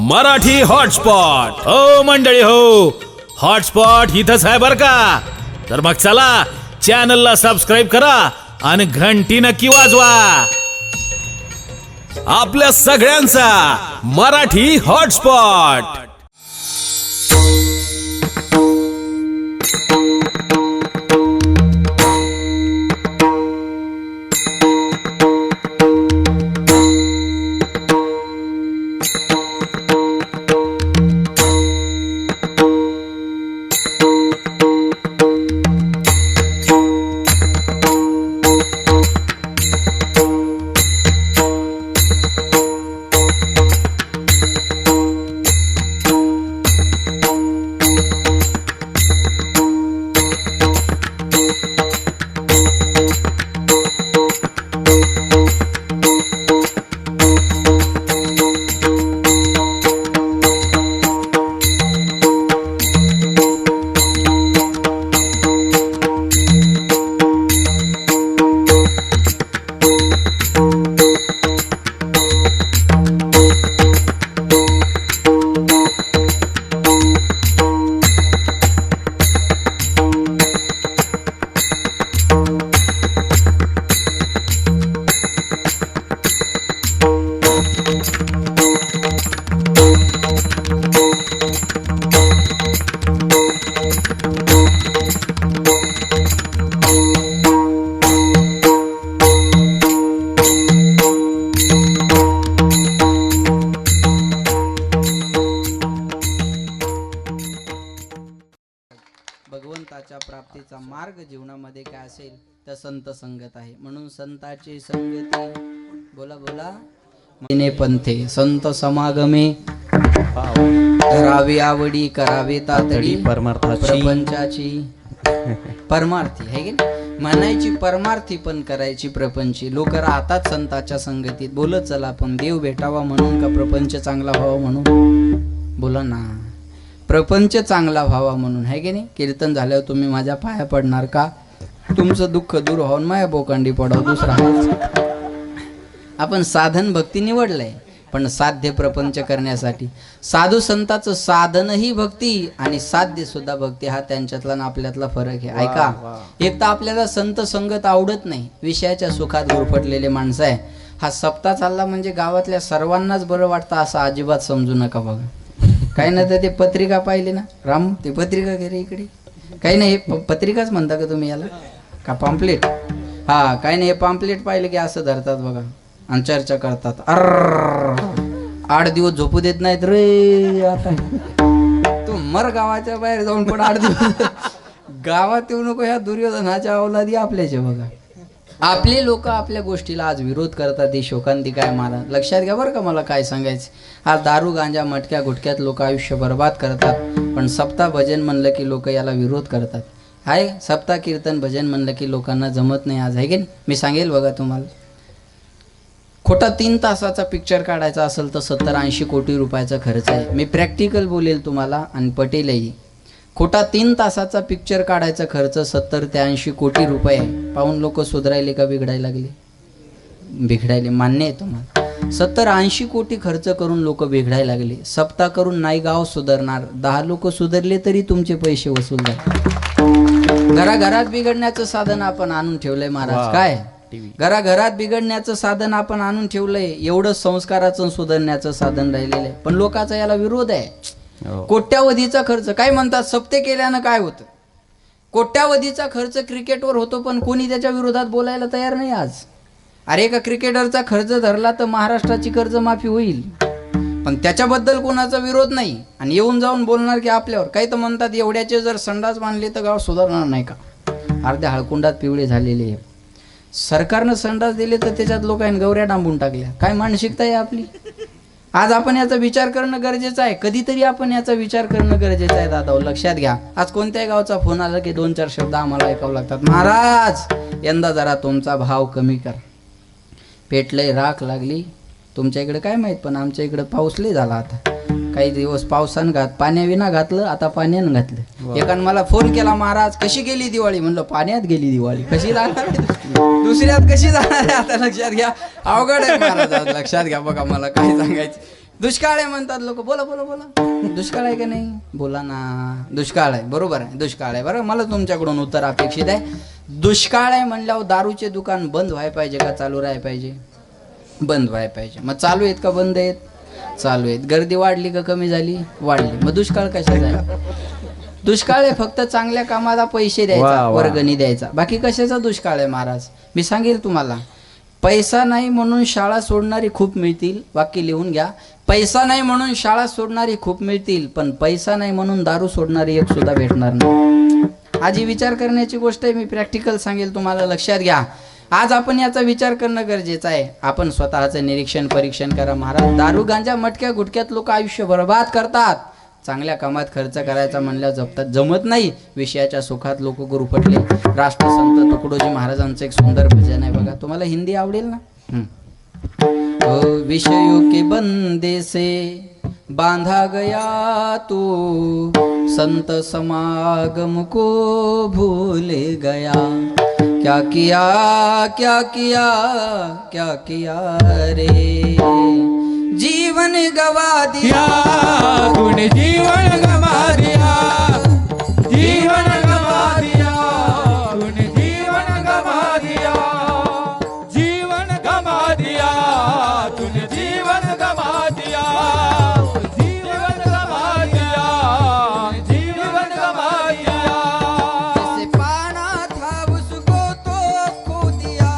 Marathi hotspot हो मंडळी हो, हॉटस्पॉट इथंच आहे बर का. तर मग चला चॅनलला सबस्क्राईब करा आणि घंटी नक्की वाजवा. आपल्या सगळ्यांचा मराठी हॉटस्पॉट. भगवंताच्या प्राप्तीचा मार्ग जीवनामध्ये काय असेल तर संत संगत आहे. म्हणून संताची संगती बोला बोला मने पंथे संत समागमे करावी आवडी करावे तातडी प्रपंचाची परमार्थी आहे की म्हणायची परमार्थी पण करायची प्रपंची. लोक राहतात संताच्या संगतीत बोलत चला आपण देव भेटावा म्हणून का प्रपंच चांगला व्हावा म्हणून. बोला ना प्रपंच चांगला व्हावा म्हणून आहे की नाही. कीर्तन झाल्यावर तुम्ही माझ्या पाया पडणार का तुमचं दुःख दूर होऊन माया बोकांडी पडाव दुसरा. आपण साधन भक्ती निवडलंय पण साध्य प्रपंच करण्यासाठी. साधू संताचं साधनही भक्ती आणि साध्य सुद्धा भक्ती हा त्यांच्यातला आणि आपल्यातला फरक आहे. ऐका एक तर आपल्याला संत संगत आवडत नाही, विषयाच्या सुखात गुरफटलेले माणसं आहे. हा सप्ताह चालला म्हणजे गावातल्या सर्वांनाच बरं वाटतं असं अजिबात समजू नका. बघा काही नाही तर ते पत्रिका पाहिली ना राम, ते पत्रिका घे रे इकडे. काही नाही हे पत्रिकाच म्हणता का तुम्ही याला का पॉम्पलेट. हा काही नाही हे पॉम्पलेट पाहिलं की असं धरतात बघा आणि चर्चा करतात. 8 दिवस झोपू देत नाहीत रे. आता तू मर गावाच्या बाहेर जाऊन पण 8 दिवस गावात येऊ नको. ह्या दुर्योधनाच्या अवलादी आपल्याचे बघा. आपले लोक आपल्या गोष्टीला आज विरोध करतात. ही शोकांती काय मारा लक्षात घ्या बरं का. मला काय सांगायचं, हा दारू गांजा मटक्या गुटक्यात लोक आयुष्य बर्बाद करतात पण सप्ताह भजन म्हणलं की लोक याला विरोध करतात. हाय सप्ताह कीर्तन भजन म्हणलं की लोकांना जमत नाही आज आहे की. मी सांगेल बघा तुम्हाला, खोटा 3 तासाचा पिक्चर काढायचा असेल तर 70-80 कोटी रुपयाचा खर्च आहे. मी प्रॅक्टिकल बोलेल तुम्हाला आणि पटेलही. खोटा 3 तासाचा पिक्चर काढायचा खर्च 70 ते 80 कोटी रुपये आहे. पाहून लोक सुधारायले का बिघडायला लागले. बिघडायले मान्य आहे तुम्हाला. 70-80 कोटी खर्च करून लोक बिघडायला लागले. सप्ताह करून नाही गाव सुधारणार. 10 लोक सुधारले तरी तुमचे पैसे वसूल झाले. घराघरात बिघडण्याचं साधन आपण आणून ठेवलंय महाराज. काय घराघरात बिघडण्याचं साधन आपण आणून ठेवलंय. एवढं संस्काराचं सुधारण्याचं साधन राहिलेलं आहे पण लोकांचा याला विरोध आहे. कोट्यावधीचा खर्च काय म्हणतात सप्ते केल्यानं काय होतं. कोट्यावधीचा खर्च क्रिकेटवर होतो पण कोणी त्याच्या विरोधात बोलायला तयार नाही आज. अरे एका क्रिकेटरचा खर्च धरला तर महाराष्ट्राची कर्जमाफी होईल पण त्याच्याबद्दल कोणाचा विरोध नाही. आणि येऊन जाऊन बोलणार की आपल्यावर. काही तर म्हणतात एवढ्याचे जर संडास बांधले तर गाव सुधारणार नाही का. अर्ध्या हळकुंडात पिवळे झालेले. सरकारनं संडास दिले तर त्याच्यात लोकांनी गवऱ्या डांबून टाकल्या. काय मानसिकता आहे आपली. आज आपण याचा विचार करणं गरजेचं आहे. कधीतरी आपण याचा विचार करणं गरजेचं आहे दादा. लक्षात घ्या आज कोणत्याही गावचा फोन आला की 2-4 शब्द आम्हाला ऐकावं लागतात. महाराज यंदा जरा तुमचा भाव कमी कर. पेटलंय राख लागली. तुमच्या इकडे काय माहित पण आमच्या इकडे पाऊस लय झाला. आता काही दिवस पावसानं पाण्याविना घातलं आता पाण्यानं घातलं. एकानं मला फोन केला, महाराज कशी गेली दिवाळी. म्हणलं पाण्यात गेली दिवाळी. कशी जाणार दुसऱ्यात कशी जाणार आहे आता लक्षात घ्या. अवघड आहे महाराज लक्षात घ्या. बघा मला काय सांगायचं दुष्काळ आहे म्हणतात लोक. बोला बोला बोला, दुष्काळ आहे का नाही? बोला ना, दुष्काळ आहे. बरोबर आहे, दुष्काळ आहे. बरं, मला तुमच्याकडून उत्तर अपेक्षित आहे. दुष्काळ आहे म्हणल्यावर दारूचे दुकान बंद व्हायला पाहिजे का चालू राहायला पाहिजे? बंद व्हायला पाहिजे. मग चालू आहेत का बंद आहेत? चालू आहेत. गर्दी वाढली का कमी झाली? वाढली. मग दुष्काळ कशाचा आहे? दुष्काळ आहे फक्त चांगल्या कामाला पैसे द्यायचा, वर्गणी द्यायचा. बाकी कशाचा दुष्काळ आहे महाराज? मी सांगेल तुम्हाला. पैसा नाही म्हणून शाळा सोडणारी खूप मिळतील. वाक्य लिहून घ्या. पैसा नाही म्हणून शाळा सोडणारी खूप मिळतील, पण पैसा नाही म्हणून दारू सोडणारी एक सुद्धा भेटणार नाही. आज ही विचार करण्याची गोष्ट आहे. मी प्रॅक्टिकल सांगेल तुम्हाला, लक्षात घ्या. आज आपण याचा विचार करणं गरजेचं आहे. आपण स्वतःचं निरीक्षण परीक्षण करा महाराज. दारू गांजा मटक्या गुटक्यात लोक आयुष्य बर्बाद करतात. चांगल्या कामात खर्च करायचा म्हणल्या जमत नाही. विषयाच्या सुखात लोक गुरुफटले. राष्ट्रसंत तुकडोजी महाराजांचं एक सुंदर भजन आहे बघा. तुम्हाला हिंदी आवडेल ना? विषयों के बंदे से बांधा गया तू, संत समागम को भूल गया. क्या किया क्या किया क्या किया रे, जीवन गवा दिया तूने, जीवन गवा दिया, जीवन गवा दिया तूने, जीवन गवा दिया, जीवन गवा दिया तूने, जीवन गवा दिया, जीवन गवा दिया, जीवन गवा दिया. जिसे पाना था उसको तो खो दिया,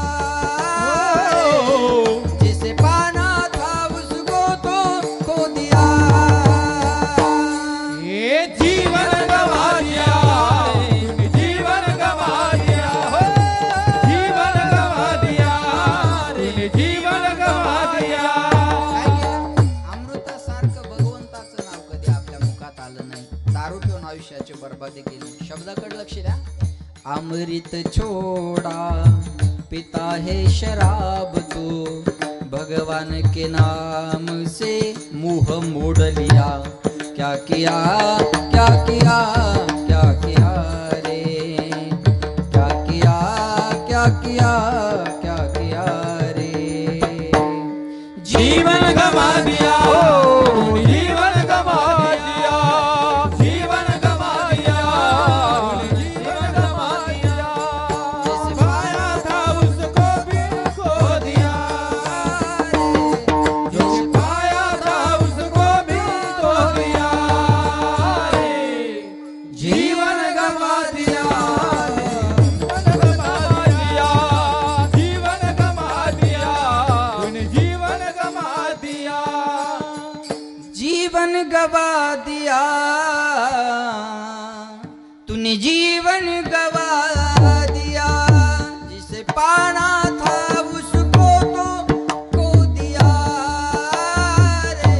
जिसे पाना था उसको तो खो दिया. ये जीवन गवा दिया तूने, जीवन गवा दिया, हो जीवन गवा दिया तूने, जीवन गवा दिया. काय केलं? अमृतासारखं भगवंताचं नाव कधी आपल्या मुखात आलं नाही. दारू पिऊन आयुष्याची बर्बादी केली. शब्दाकडे लक्ष द्या. अमृत छोड़ा पिता है शराब तो, भगवान के नाम से मुंह मोड़ लिया. क्या किया क्या किया क्या किया रे, क्या किया क्या किया क्या किया रे. जीवन गवा दिया हो, जीवन गवा दिया, जीवन गवा दिया, जीवन गवा दिया. जिस पाया था उसको भी खो दिया, जो पाया था उसको भी खो दिया. जीवन गवा दिया, जीवन गवा दिया, तूने जीवन गवा दिया. जीवन गवा दिया तूने, जीवन गवा दिया. जिसे पाना था उसको तो खो दिया रे,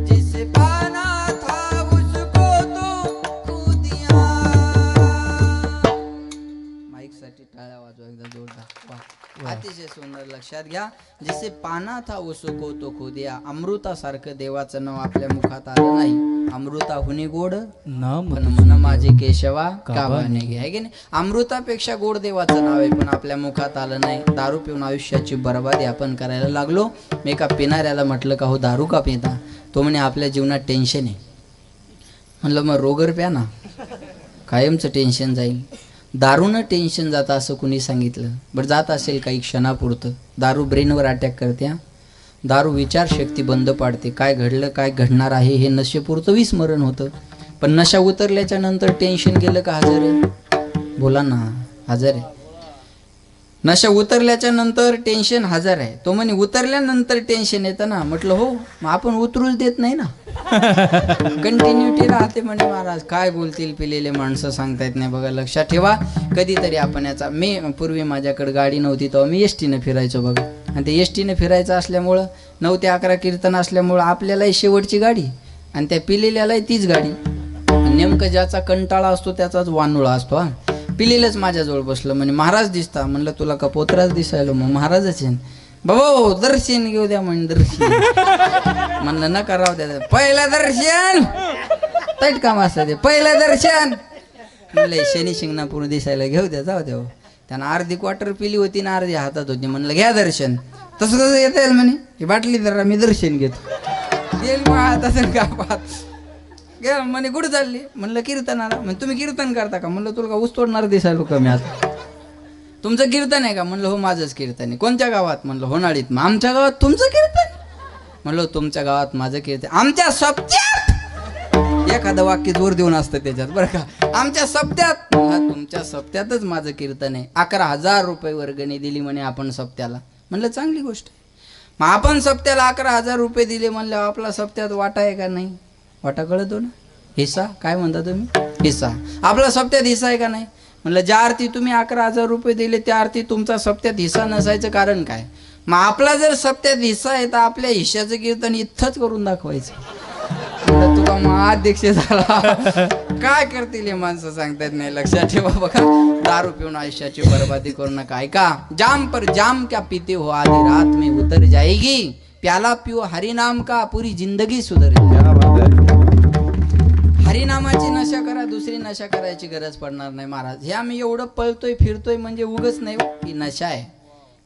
जिसे पाना था उसको तो खो दिया. माईक साठी टाळ्या वाजवा एकदा जोरदार. वाह, अतिशय सुंदर. लक्षात घ्या. जिसे पाना था उसको तो खो दिया. अमृतासारखं देवाचं नाव आपल्या मुखात आलं नाही. अमृताहुनी गोड नाम पण मन माझे केशवा काबाने घे, आहे की नाही? अमृतापेक्षा गोड देवाचं नाव आहे, पण आपल्या मुखात आलं नाही. दारू पिऊन आयुष्याची बर्बादी आपण करायला लागलो. मी एका पिणाऱ्याला म्हटलं का हो दारू का पिता? तो म्हणे आपल्या जीवनात टेन्शन आहे. म्हणलं मग रोगर प्या ना, कायमचं टेन्शन जाईल. दारूनं टेन्शन जातं असं कुणी सांगितलं? बरं, जात असेल काही क्षणापुरतं. दारू ब्रेनवर अटॅक करते. दारू विचारशक्ती बंद पाडते. काय घडलं काय घडणार आहे हे नशेपुरतं विस्मरण होतं. पण नशा उतरल्याच्या नंतर टेन्शन गेलं का हजर आहे? बोला ना, हजर आहे. नशा उतरल्याच्या नंतर टेन्शन हजर आहे. तो म्हणे उतरल्यानंतर टेन्शन येतं ना. म्हटलं हो, मग आपण उतरूच देत नाही ना. कंटिन्युटी राहते म्हणे महाराज. काय बोलतील पिलेले माणसं सांगता येत नाही बघा. लक्षात ठेवा. कधीतरी आपण याचा, मी पूर्वी माझ्याकडे गाडी नव्हती तेव्हा मी एसटीनं फिरायचो बघा. आणि ते एसटीनं फिरायचं असल्यामुळं 9 ते 11 कीर्तन असल्यामुळं आपल्यालाही शेवटची गाडी आणि त्या पिलेल्यालाही तीच गाडी. नेमकं ज्याचा कंटाळा असतो त्याचाच वानुळा असतो. पिलेलंच माझ्याजवळ बसलं. म्हणे महाराज दिसता. म्हणलं तुला का पोत्राच दिसायला? मग महाराजच आहे. बाबा दर्शन घेऊ द्या म्हणे. दर्शन म्हणलं नका राहू द्या. पहिलं दर्शन तैट काम असतं ते. पहिलं दर्शन म्हणलं शनी शिंगणापूर दिसायला घेऊ द्या, जाऊ द्या. त्यानं अर्धी क्वार्टर पिली होती ना अर्धी हातात होती. म्हणलं घ्या दर्शन. तसं कसं येता येईल म्हणे. ही बाटली जरा मी दर्शन घेतो. गेल मग आता तर गावात गेल म्हणे कुठं चालली म्हणलं कीर्तनाला. म्हणजे तुम्ही कीर्तन करता का म्हणलं तुला का ऊस तोडणार दिसायला कमी आता. तुमचं कीर्तन आहे का म्हणलं हो माझंच कीर्तन आहे. कोणत्या गावात म्हणलं होणाळीत. मग आमच्या गावात तुमचं कीर्तन म्हणलं तुमच्या गावात माझं कीर्तन. आमच्या सप्त्यात एखादं वाक्य जोर देऊन असतं त्याच्यात बरं का. आमच्या सप्त्यात हा तुमच्या सप्त्यातच माझं कीर्तन आहे. 11,000 रुपये वर्गणी दिली म्हणे आपण सप्त्याला. म्हणलं चांगली गोष्ट आहे. मग आपण सप्त्याला 11,000 रुपये दिले म्हणलं आपला सप्त्यात वाटा आहे का नाही. वाटा कळतो ना हिस्सा काय म्हणता तुम्ही हिस्सा. आपला सप्त्यात हिस्सा आहे का नाही. म्हणलं ज्या अर्थी तुम्ही 11,000 रुपये दिले त्या अर्थी तुमचा सप्त्यात हिस्सा नसायचं कारण काय. मग आपला जर सप्त्यात हिस्सा आहे तर आपल्या हिश्श्याचं कीर्तन इथंच करून दाखवायचं. म्हणलं तुका महाअध्यक्ष झाला काय करतील हे माणसं सांगतात नाही. लक्षात ठेवा बघा दारू पिऊन आयुष्याची बर्बादी करू नका. ऐका जाम पर जाम क्या पीते हो आधी रात में उतर जाएगी प्याला पिओ हरिनाम का पूरी जिंदगी सुधर जाएगी. हरिनामाची नशा करा दुसरी नशा करायची गरज पडणार नाही महाराज. हे आम्ही एवढं पळतोय फिरतोय म्हणजे उगच नाही ही नशा आहे.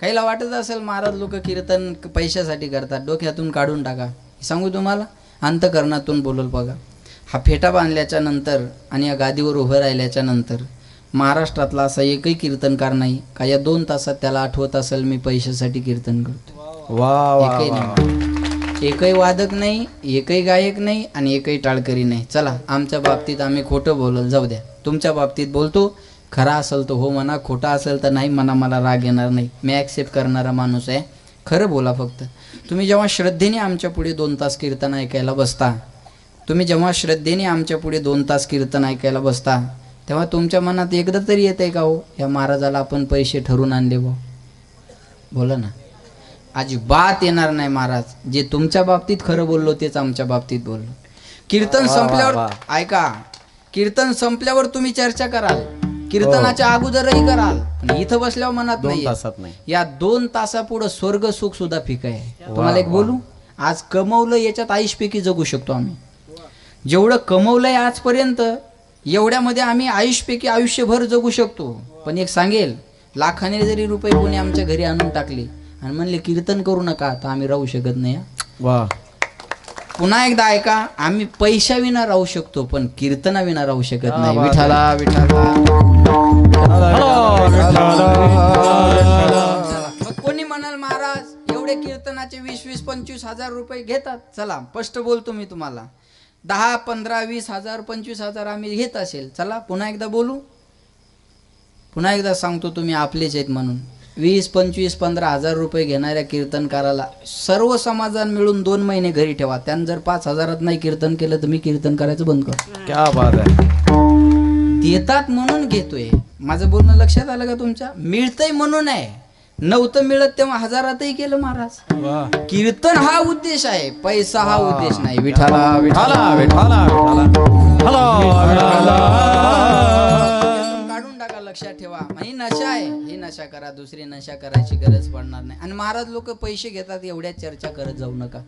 काहीला वाटत असेल महाराज लोक कीर्तन पैशासाठी करतात. डोक्यातून काढून टाका. सांगू तुम्हाला अंतकरणातून बोलल बघा. हा फेटा बांधल्याच्या नंतर आणि या गादीवर उभं राहिल्याच्या नंतर महाराष्ट्रातला असा एकही कीर्तनकार नाही का या 2 तासात त्याला आठवत असेल मी पैशासाठी कीर्तन करतो. एकही नाही. एकही वादक नाही एकही गायक नाही आणि एकही टाळकरी नाही. चला आमच्या बाबतीत आम्ही खोटं बोलल जाऊ द्या. तुमच्या बाबतीत बोलतो. खरा असेल तर हो म्हणा खोटा असेल तर नाही म्हणा. मला राग येणार नाही. मी ॲक्सेप्ट करणारा माणूस आहे. खरं बोला फक्त. तुम्ही जेव्हा श्रद्धेने आमच्या पुढे 2 तास कीर्तन ऐकायला बसता तुम्ही जेव्हा श्रद्धेने आमच्या पुढे 2 तास कीर्तन ऐकायला बसता तेव्हा तुमच्या मनात एकदा तरी येत आहे का हो या महाराजाला आपण पैसे ठरवून आणले भाऊ. बोला ना. अजिबात येणार नाही महाराज. जे तुमच्या बाबतीत खरं बोललो तेच आमच्या बाबतीत बोललो. कीर्तन संपल्यावर ऐका कीर्तन संपल्यावर तुम्ही चर्चा कराल कीर्तनाच्या अगोदरही कराल पण इथं बसल्यावर मनात नाही. या 2 तासापुढं स्वर्ग सुख सुद्धा फिका आहे. तुम्हाला एक बोलू आज कमवलं याच्यात आयुष्यपैकी जगू शकतो आम्ही. जेवढं कमवलंय आजपर्यंत एवढ्यामध्ये आम्ही आयुष्यपैकी आयुष्यभर जगू शकतो. पण एक सांगेल लाखाने जरी रुपये कोणी आमच्या घरी आणून टाकले आणि म्हणले कीर्तन करू नका तर आम्ही राहू शकत नाही. वा पुन्हा एकदा ऐका आम्ही पैशाविना राहू शकतो पण कीर्तनाविना राहू शकत नाही. विठाला विठाला. मग कोणी म्हणाल महाराज एवढे कीर्तनाचे 20-20, 25,000 रुपये घेतात. चला स्पष्ट बोलतो मी तुम्हाला 10, 15, 20,000, 25,000 आम्ही घेत असेल. चला पुन्हा एकदा बोलू. पुन्हा एकदा सांगतो तुम्ही आपलेच आहेत म्हणून. 20, 25, 15,000 रुपये घेणाऱ्या कीर्तनकाराला सर्व समाजान मिळून 2 महिने घरी ठेवा. त्यानं जर 5,000 नाही कीर्तन केलं तर मी कीर्तन करायचं बंद करतो. क्या बात आहे. देतात म्हणून घेतोय. माझं बोलणं लक्षात आलं का तुमच्या. मिळतंय म्हणून आहे. नव्हतं मिळत तेव्हा 1000आतही केलं महाराज. कीर्तन हा उद्देश आहे पैसा हा उद्देश नाही. विठाला विठाला विठाला काढून टाका. लक्षात ठेवा ही नशा आहे. ही नशा करा दुसरी नशा करायची गरज पडणार नाही. आणि महाराज लोक पैसे घेतात एवढ्या चर्चा करत जाऊ नका.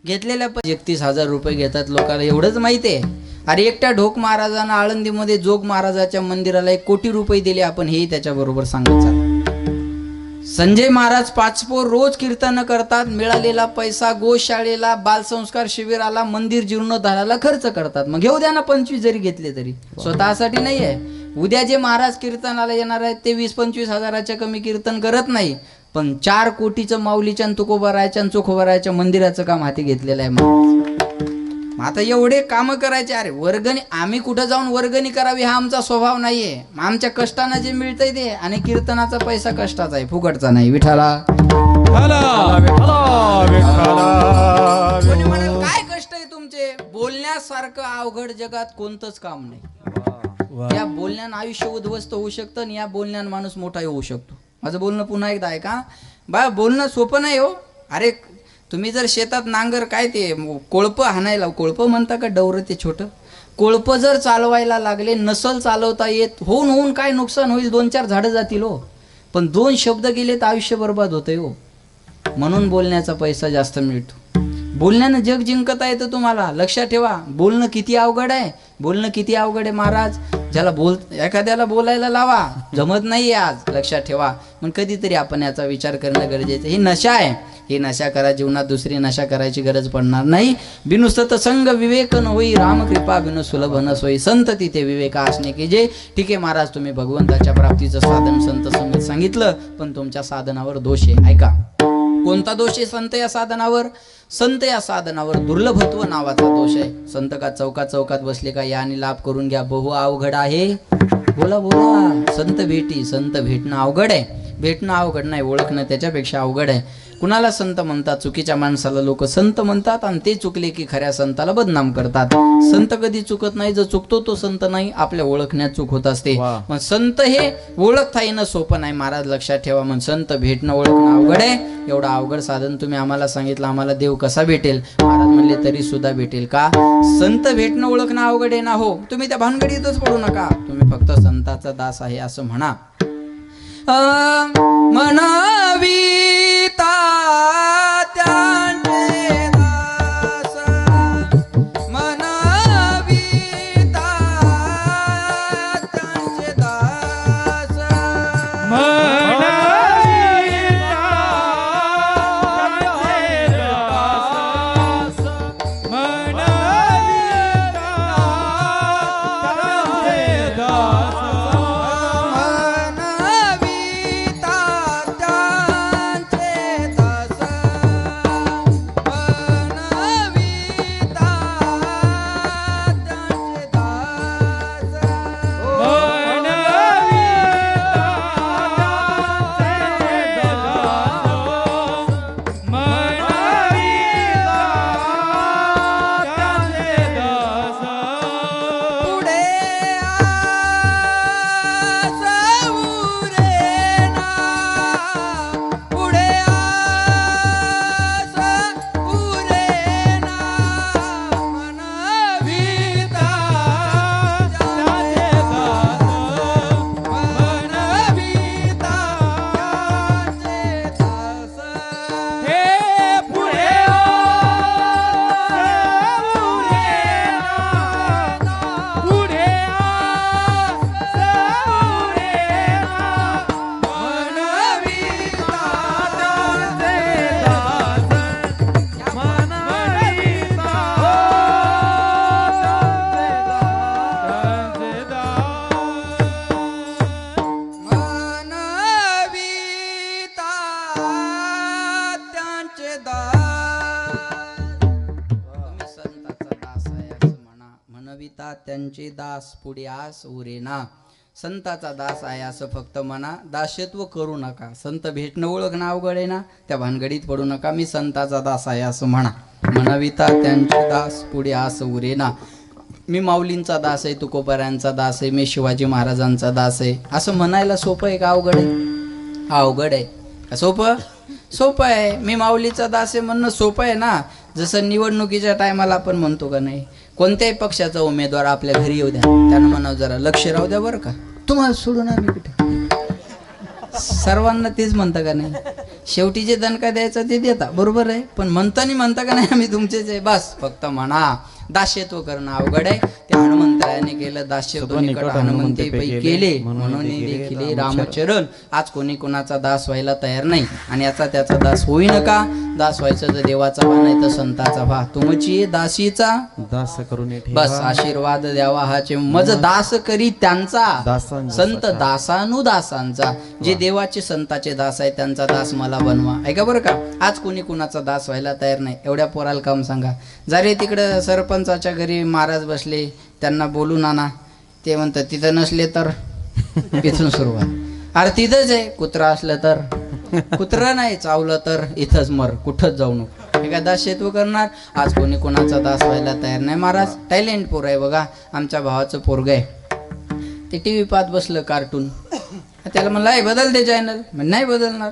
घेतलेल्या 31,000 रुपये घेतात लोकांना एवढंच माहिती आहे. अरे एकट्या ढोक महाराजांना आळंदीमध्ये जोग महाराजाच्या मंदिराला 1 कोटी रुपये दिले आपण हेही त्याच्याबरोबर सांगत चालू. संजय महाराज 5 पोर रोज कीर्तन करतात. मिळालेला पैसा गोशाळेला बालसंस्कार शिबिराला मंदिर जीर्णोद्धाराला खर्च करतात. मग घेऊ द्या ना 25 जरी घेतले तरी स्वतःसाठी नाही आहे. उद्या जे महाराज कीर्तनाला येणार आहेत ते 20-25 हजाराच्या कमी कीर्तन करत नाही पण 4 कोटीचं माऊलीच्या तुकोबारायच्या चोखोबारायच्या मंदिराचं काम हाती घेतलेलं आहे. मग आता एवढे कामं करायचे. अरे वर्गणी आम्ही कुठं जाऊन वर्गणी करावी हा आमचा स्वभाव नाहीये. आमच्या कष्टानं जे मिळतंय ते आणि कीर्तनाचा पैसा कष्टाचा आहे फुकटचा नाही. विठाला कोणी म्हणाल काय कष्ट आहे तुमचे. बोलण्यासारखं अवघड जगात कोणतंच काम नाही. या बोलण्यानं आयुष्य उद्ध्वस्त होऊ शकतं आणि या बोलण्यानं माणूस मोठा होऊ शकतो. माझं बोलणं पुन्हा एकदा आहे का बा बोलणं सोपं नाही हो. अरे तुम्ही जर शेतात नांगर काय ते कोळपं हाणायला कोळपं म्हणता का डवरं ते छोटं कोळपं जर चालवायला लागले नसल चालवता येत होऊन काय नुकसान होईल. 2-4 झाडं जातील हो पण 2 शब्द गेले तर आयुष्य बर्बाद होतंय हो. म्हणून बोलण्याचा पैसा जास्त मिळतो. बोलण्यानं जग जिंकता येतं तुम्हाला. लक्षात ठेवा बोलणं किती अवघड आहे. बोलणं किती अवघड आहे महाराज. ज्याला एखाद्याला बोलायला लावा जमत नाही आज. लक्षात ठेवा. मग कधीतरी आपण याचा विचार करणं गरजेचं. ही नशा आहे. ही नशा करा, जीवनात दुसरी नशा करायची गरज पडणार नाही. बिनु सतसंग विवेक न होई, रामकृपा बिनु सुलभ न सोई, संत तिथे विवेक असणे की जे. ठीक आहे महाराज, तुम्ही भगवंताच्या प्राप्तीचं साधन संत संगत सांगितलं, पण तुमच्या साधनावर दोष आहे. ऐका, कोणता दोष आहे संत या साधनावर? संत या साधनावर दुर्लभत्व नावाचा दोष आहे. संत का चौकात चौकात बसले का या आणि लाभ करून घ्या, बहु अवघड आहे. बोला बोला, संत भेटणं अवघड आहे. भेटणं अवघड नाही, ओळखणं त्याच्यापेक्षा अवघड आहे. कुणाला संत म्हणतात? चुकीच्या माणसाला लोक संत म्हणतात आणि ते चुकले की खऱ्या संताला बदनाम करतात. संत कधी चुकत नाही, जो चुकतो तो संत नाही, आपल्या ओळखण्यात चूक होत असते. मग संत हे ओळखता येणं सोपं नाही महाराज, लक्षात ठेवा. मग संत भेटणं ओळखणं अवघड आहे. एवढं अवघड साधन तुम्ही आम्हाला सांगितलं, आम्हाला देव कसा भेटेल? महाराज म्हणले तरी सुद्धा भेटेल का? संत भेटणं ओळखणं अवघड आहे ना हो, तुम्ही त्या भानगडीतच पडू नका. तुम्ही फक्त संताचा दास आहे असं म्हणा. म्हणविता त्यांचे दास, म्हणविता त्यांचे दास, त्यांचे दास पुढे आस उरेना. संताचा दास आहे असं फक्त म्हणा, दास्यत्व करू नका. संत भेटणं ओळखणं अवघड आहे ना, त्या भानगडीत पडू नका. मी संताचा दास आहे असं म्हणा. म्हणविता त्यांचे दास पुढे आस उरेना. मी माऊलींचा दास आहे, तुकोबारायांचा दास आहे, मी शिवाजी महाराजांचा दास आहे असं म्हणायला सोपं आहे का अवघड आहे? अवघड आहे का सोपं? सोपं आहे. मी माऊलीचा दास आहे म्हणणं सोपं आहे ना. जसं निवडणुकीच्या टायमाला आपण म्हणतो का नाही, कोणत्याही पक्षाचा उमेदवार आपल्या घरी येऊ द्या, त्यानं म्हणावं जरा लक्ष राहू द्या बरं का, तुम्हाला सोडून आम्ही कुठे. सर्वांना तेच म्हणता का नाही? शेवटी जे दणका द्यायचा ते देता, बरोबर आहे, पण म्हणता का नाही आम्ही तुमचेच आहे बस. फक्त म्हणा. दास्यत्व करणं अवघड आहे. ते हनुमंतरायाने केलं, दास्यत्व निकट हनुमंते पै केले, म्हणून देखील रामचरण. आज कोणी कोणाचा दास व्हायला तयार नाही, आणि याचा त्याचा दास होई नका. दास व्हायचं तर देवाचा व्हा, नाही तर संताचा व्हा. तुमची दासीचा दास करून बस आशीर्वाद द्यावा हाचे मज दास करी त्यांचा, संत दासानुदासांचा. जे देवाचे संताचे दास आहे त्यांचा दास मला बनवा. ऐका बरं का, आज कोणी कुणाचा दास व्हायला तयार नाही. एवढ्या पोराला काम सांगा, जरे तिकडं सरपंचाच्या घरी महाराज बसले, त्यांना बोलून आणा. ते म्हणतात तिथं नसले तर इथून सुरुवात. अरे तिथंच आहे, कुत्रा असलं तर कुत्रा नाही, चावलं तर इथंच मर, कुठंच जाऊ नको. हे काय दास्यत्व करणार? आज कोणी कोणाचा दास व्हायला तयार नाही. महाराज टॅलेंट पोर आहे बघा. आमच्या भावाचं पोरग आहे, ते टी व्ही पाहत बसलं कार्टून. त्याला म्हणलं आहे बदल दे चॅनल, नाही बदलणार.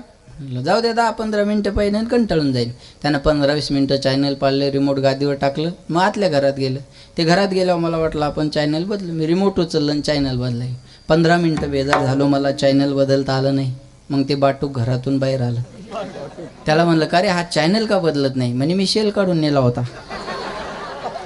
जाऊ दे 10-15 मिनटं पाहिजे कंटाळून जाईल. त्यानं 15-20 मिनटं चॅनल पाळले, रिमोट गादीवर टाकलं, मग आतल्या घरात गेलं. ते घरात गेल्यावर मला वाटलं आपण चॅनल बदलू. मी रिमोट उचललं आणि चॅनल बदलाय. 15 मिनटं बेजार झालो, मला चॅनल बदलता आलं नाही. मग ते बाटूक घरातून बाहेर आलं. त्याला म्हणलं का रे हा चॅनल का बदलत नाही? म्हणजे मी शेल काढून नेला होता.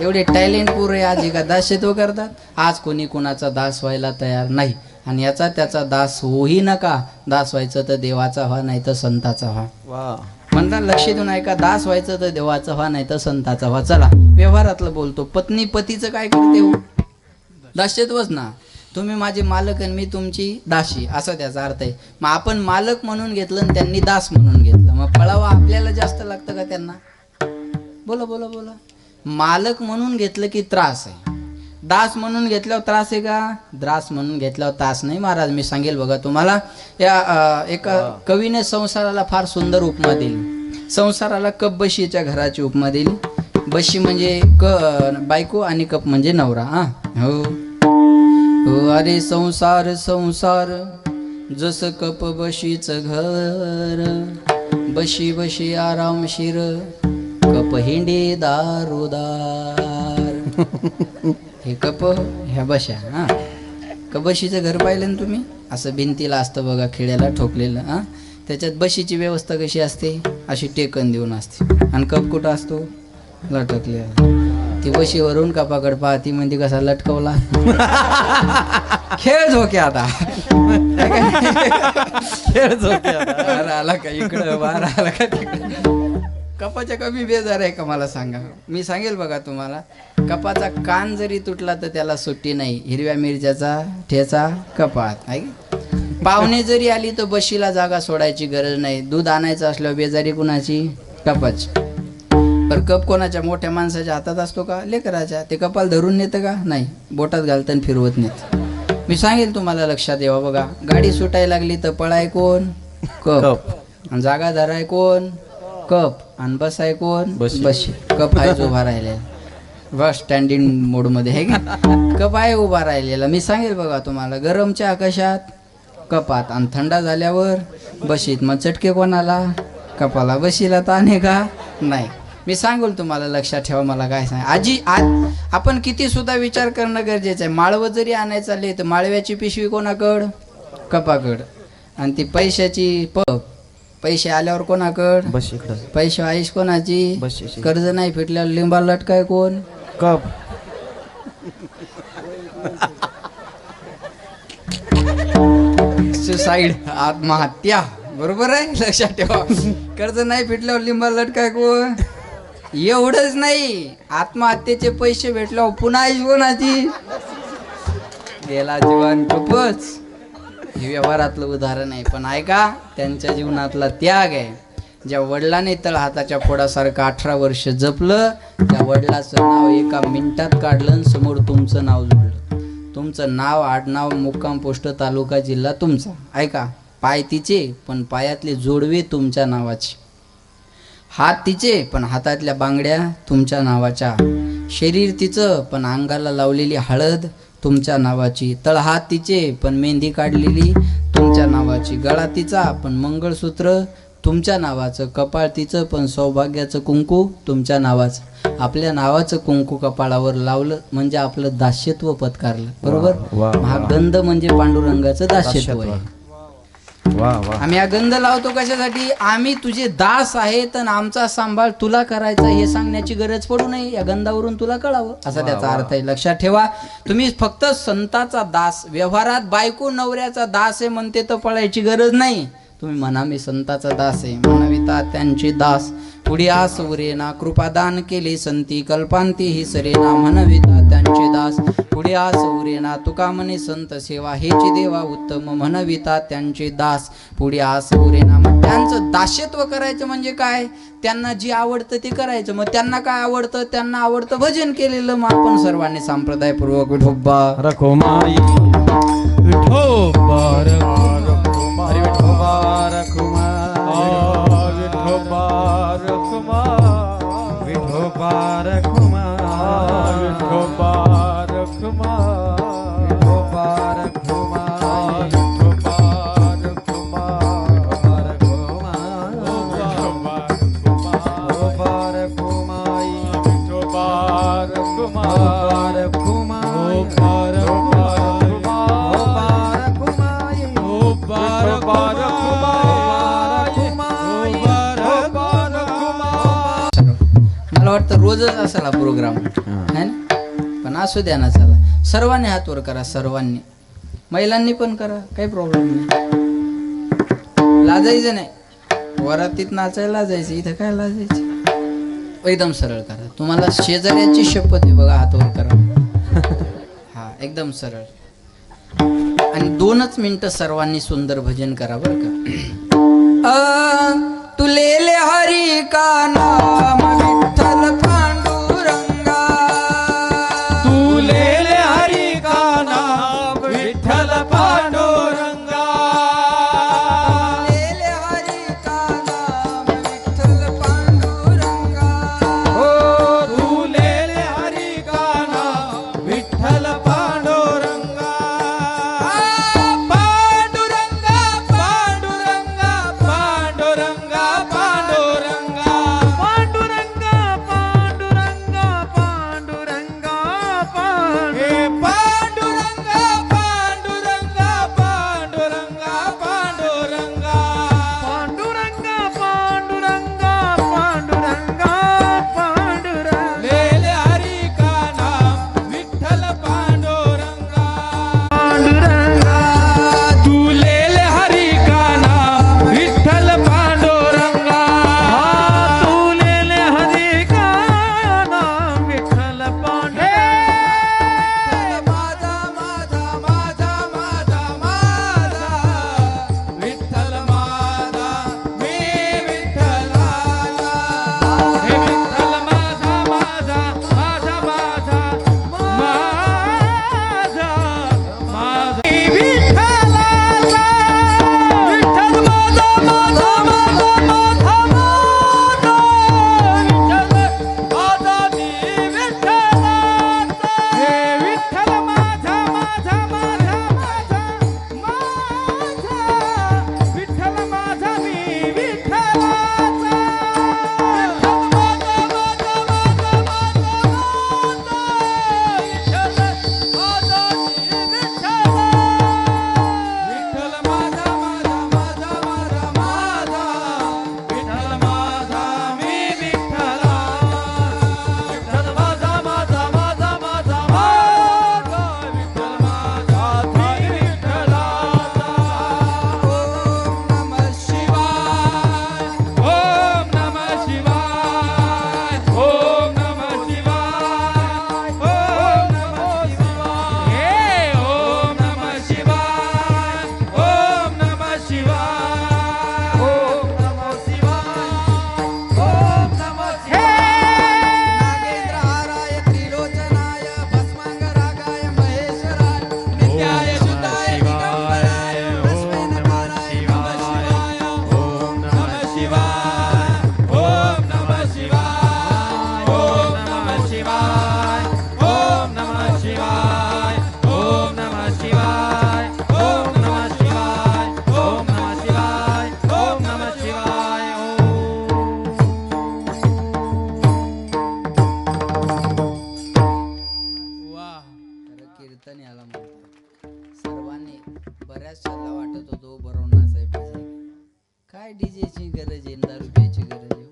एवढे टॅलेंट पुरे आज एका दास्यत्व करतात. आज कोणी कोणाचा दास व्हायला तयार नाही, आणि याचा त्याचा दास होई नका. दास व्हायचं तर देवाचा व्हा, नाही तर संताचा व्हा. म्हणतात लक्ष देऊन ऐका, दास व्हायचं तर देवाचं व्हा, नाही तर संताचा व्हा. चला व्यवहारातलं बोलतो. पत्नी पतीचं काय करते हो? दास्यत्वच ना. तुम्ही माझे मालक आणि मी तुमची दासी, असा त्याचा अर्थ आहे. मग आपण मालक म्हणून घेतलं आणि त्यांनी दास म्हणून घेतलं, मग पळावा आपल्याला जास्त लागतं का त्यांना? बोला बोला बोला. मालक म्हणून घेतलं की त्रास आहे, दास म्हणून घेतल्यावर त्रास आहे का? दास म्हणून घेतल्यावर त्रास नाही महाराज. मी सांगेल बघा तुम्हाला. या एका कवीने संसाराला फार सुंदर उपमा दिली. संसाराला कप बशीच्या घराची उपमा दिली. बशी म्हणजे बायको आणि कप म्हणजे नवरा. हा हो हो. अरे संसार संसार जस कप बशीच घर, बशी बशी आरामशीर कप हिंडे दारोदार. हे कप ह्या बशा. हा कबशीचं घर पाहिलं ना तुम्ही? असं भिंतीला असतं बघा, खिड्याला ठोकलेलं. हा त्याच्यात बशीची व्यवस्था कशी असते? अशी टेकन देऊन असते. आणि कप कुठं असतो? लटकलेला. ती बशीवरून कपाकडे पाहती, म्हणजे कसा लटकवला. खेळ झोके आता. खेळ झोके आता. बाहेर आला का इकडं, बाहेर आला का तिकडं. कपाच्या कमी बेजार आहे का मला सांगा? मी सांगेल बघा तुम्हाला. कपाचा कान जरी तुटला तर त्याला सुट्टी नाही. हिरव्या मिरच्याचा ठेचा कपात आहे. पाहुणे जरी आली तर बशीला जागा सोडायची गरज नाही. दूध आणायचं असल्यावर बेजारी कुणाची? कपाची. पर कप कोणाच्या? मोठ्या माणसाच्या हातात असतो का लेकराच्या? ते कपाल धरून नेतं का? नाही, बोटात घालतं आणि फिरवत नेत. मी सांगेल तुम्हाला, लक्षात येवा बघा. गाडी सुटायला लागली तर पळाय कोण? कप. आणि जागा धराय कोण? कप. आणि बसाय कोण? बशी. कप आहे उभा राहिलेला, बस स्टँडिंग मोडमध्ये आहे की. कप आहे उभा राहिलेला. मी सांगेल बघा तुम्हाला, गरमच्या आकाशात कपात आणि थंडा झाल्यावर बशीत. मग चटके कोणाला? कपाला. बशीला ताणे का? नाही. मी सांगेल तुम्हाला, लक्षात ठेवा. मला काय सांग आजी, आज आपण किती सुद्धा विचार करणं गरजेचं आहे. माळवं जरी आणायचं चालले तर माळव्याची पिशवी कोणाकड? कपाकड. आणि ती पैशाची पैसे आल्यावर कोणाकड? बशीकडं. पैसे आईश कोणाची? बशीची. कर्ज नाही फिटल्यावर लिंबा लटकाय कोण? कप. सुसाईड, आत्महत्या. बरोबर आहे, लक्षात ठेवा. कर्ज नाही फिटल्यावर लिंबा लटकाय कोण? एवढंच नाही, आत्महत्येचे पैसे भेटल्यावर पुन्हा आईश कोणाची? गेला जीवन खूपच. हे व्यवहारातलं उदाहरण आहे, पण ऐका, त्यांच्या जीवनातला त्याग आहे. ज्या वडिलांनी तळ हाताच्या फोडासारखं 18 वर्ष जपलं, त्या वडिलाचं नाव एका मिनिटात काढलं आणि समोर तुमचं नाव जोडलं. तुमचं नाव, आडनाव, मुक्काम पोस्ट, तालुका, जिल्हा तुमचा. ऐका, पाय तिचे पण पायातले जोडवे तुमच्या नावाचे, हात तिचे पण हातातल्या बांगड्या तुमच्या नावाच्या, शरीर तिचं पण अंगाला लावलेली हळद तुमच्या नावाची, तळहात तिचे पण मेहंदी काढलेली तुमच्या नावाची, गळा तिचा पण मंगळसूत्र तुमच्या नावाचं, कपाळ तिचं पण सौभाग्याचं कुंकू तुमच्या नावाचं. आपल्या नावाचं कुंकू कपाळावर लावलं म्हणजे आपलं दास्यत्व पत्कारलं. बरोबर. हा गंध म्हणजे पांडुरंगाचं दास्यत्व आहे. आम्ही हा गंध लावतो कशासाठी? आम्ही तुझे दास आहेत आणि आमचा सांभाळ तुला करायचा हे सांगण्याची गरज पडू नये. या गंधावरून तुला कळावं असा त्याचा अर्थ आहे. लक्षात ठेवा. तुम्ही फक्त संताचा दास, व्यवहारात बायको नवऱ्याचा दास आहे म्हणते तर पळायची गरज नाही. तुम्ही म्हणा मी संताचा दास आहे, म्हणविता त्यांचे दास, पुढे आस उरेना, कृपादान केले संती, कल्पांती ही सरेना, म्हणविता त्यांचे दास, पुढे आस उरेना, तुका म्हणे संत सेवा, हेची देवा उत्तम, म्हणविता त्यांचे दास, पुढे आस उरेना. मग त्यांचं दास्यत्व करायचं म्हणजे काय? त्यांना जी आवडतं ते करायचं. मग त्यांना काय आवडतं? त्यांना आवडतं भजन केलेलं. मग आपण सर्वांनी संप्रदायपूर्वक विठोबा रखुमाई, विठोबा रखुमाई, विठोबा रखुमाई, विठोबा रखुमाई, विठोबा रखुमाई, विठोबा रखुमाई, विठोबा रखुमाई, विठोबा रखुमाई, विठोबा रखुमाई, विठोबा मला वाटतं रोजच असाला प्रोग्राम है ना, पण असू द्या ना. चला सर्वांनी हात वर करा, सर्वांनी, महिलांनी पण करा, काही प्रॉब्लेम नाही, लाजायचं नाही. वरातीत नाचायला जायचं, इथं काय लाजायचं? एकदम सरळ करा. तुम्हाला शेजाऱ्याची शपथ आहे बघा, हात वर करा. हा एकदम सरळ. आणि 2च मिनिटं सर्वांनी सुंदर भजन करा बरं का. तुलेले हरी का नाम विठ्ठल पांडुरंगा, तुलेले हरी का नाम विठ्ठल पांडुरंगा, तुलेले हरी का नाम विठ्ठल पांडुरंगा. हो तुलेले हरी का नाम विठ्ठल पांडुरंगा. पांडुरंगा पांडुरंगा पांडुरंगा पांडुरंगा पांडुरंगा पांडुरंगा पांडुरंगा हे पांडुरंगा पांडुरंगा पांडुरंगा पांडुरंगा पांडुरंगा पांडुरंगा पांडुरंगा पांडुरंगा लेले हरी का नाम विठ्ठल पांडुरंगा. पांडुरंगा तुलेले हरी का नाम विठ्ठल पांडुरंगा, तुलेले हरी का नाम विठ्ठल पांडुरंगा. माझा माझा माझा माझा माझा विठ्ठल माझा मी विठ्ठलाचा, हे विठ्ठल माझा माझा माझा माझा माझा माझा मी विठ्ठलाचा, विठ्ठल माझा माझा माझा माझा माझा विठ्ठल माझा मी विठ्ठलाचा, हे विठ्ठल माझा माझा माझा माझा माझा विठ्ठल माझा मी विठ्ठलाचा, विठ्ठल माझा माझा माझा माझा माझा विठ्ठल माझा मी विठ्ठला, विठ्ठल माझा माझा माझा माझा माझा विठ्ठल माझा मी विठ्ठला, विठ्ठल माझा माझा माझा माझा माझा विठ्ठल माझा मी विठ्ठलाचा. ओम नमः शिवाय, ओम नमः शिवाय, ओम नमः शिवाय, ओम नमः शिवाय, हे ओम नमः शिवाय, ओम नमः शिवाय, ओम नमः शिवाय, ओम नमः शिवाय. नागेंद्रहाराय त्रिलोचनाय भस्मांगरागाय महेश्वराय नित्याय शुद्धाय दिगंबराय तस्मै नमः शिवाय, ओम नमः शिवाय, ओम नमः शिवाय, ओम नमः शिवाय, ओम नमः शिवाय, ओम नमः शिवाय, ओम नमः शिवाय, ओम नमः शिवाय, ओम नमः शिवाय, वाह. खरं कीर्तन याला म्हणतात. सर्वांनी बऱ्याचशाला वाटत होतो बरोनाचा पाहिजे, काय डीजेची गरज आहे, दारू प्यायची गरज आहे.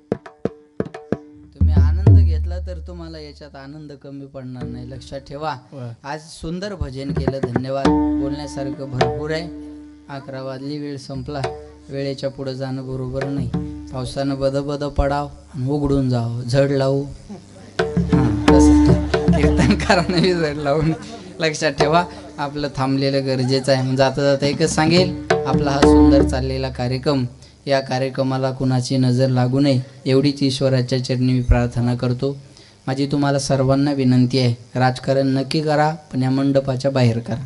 तुम्ही आनंद घेतला तर तुम्हाला याच्यात आनंद कमी पडणार नाही, लक्षात ठेवा. आज सुंदर भजन केलं, धन्यवाद. बोलण्यासारखं भरपूर आहे. 11 वाजली, वेळ संपला. वेळेच्या पुढे जाणं बरोबर नाही. पावसानं बद पडाव आणि उघडून जावं, झड लावू. कीर्तनकारांना बी झड लावून. लक्षात ठेवा, आपलं थांबलेलं गरजेचं आहे. जाता जाता एकच सांगेल, आपला हा सुंदर चाललेला कार्यक्रम, या कार्यक्रमाला कुणाची नजर लागू नये एवढीच ईश्वराच्या चरणी मी प्रार्थना करतो. माझी तुम्हाला सर्वांना विनंती आहे, राजकारण नक्की करा पण या मंडपाच्या बाहेर करा.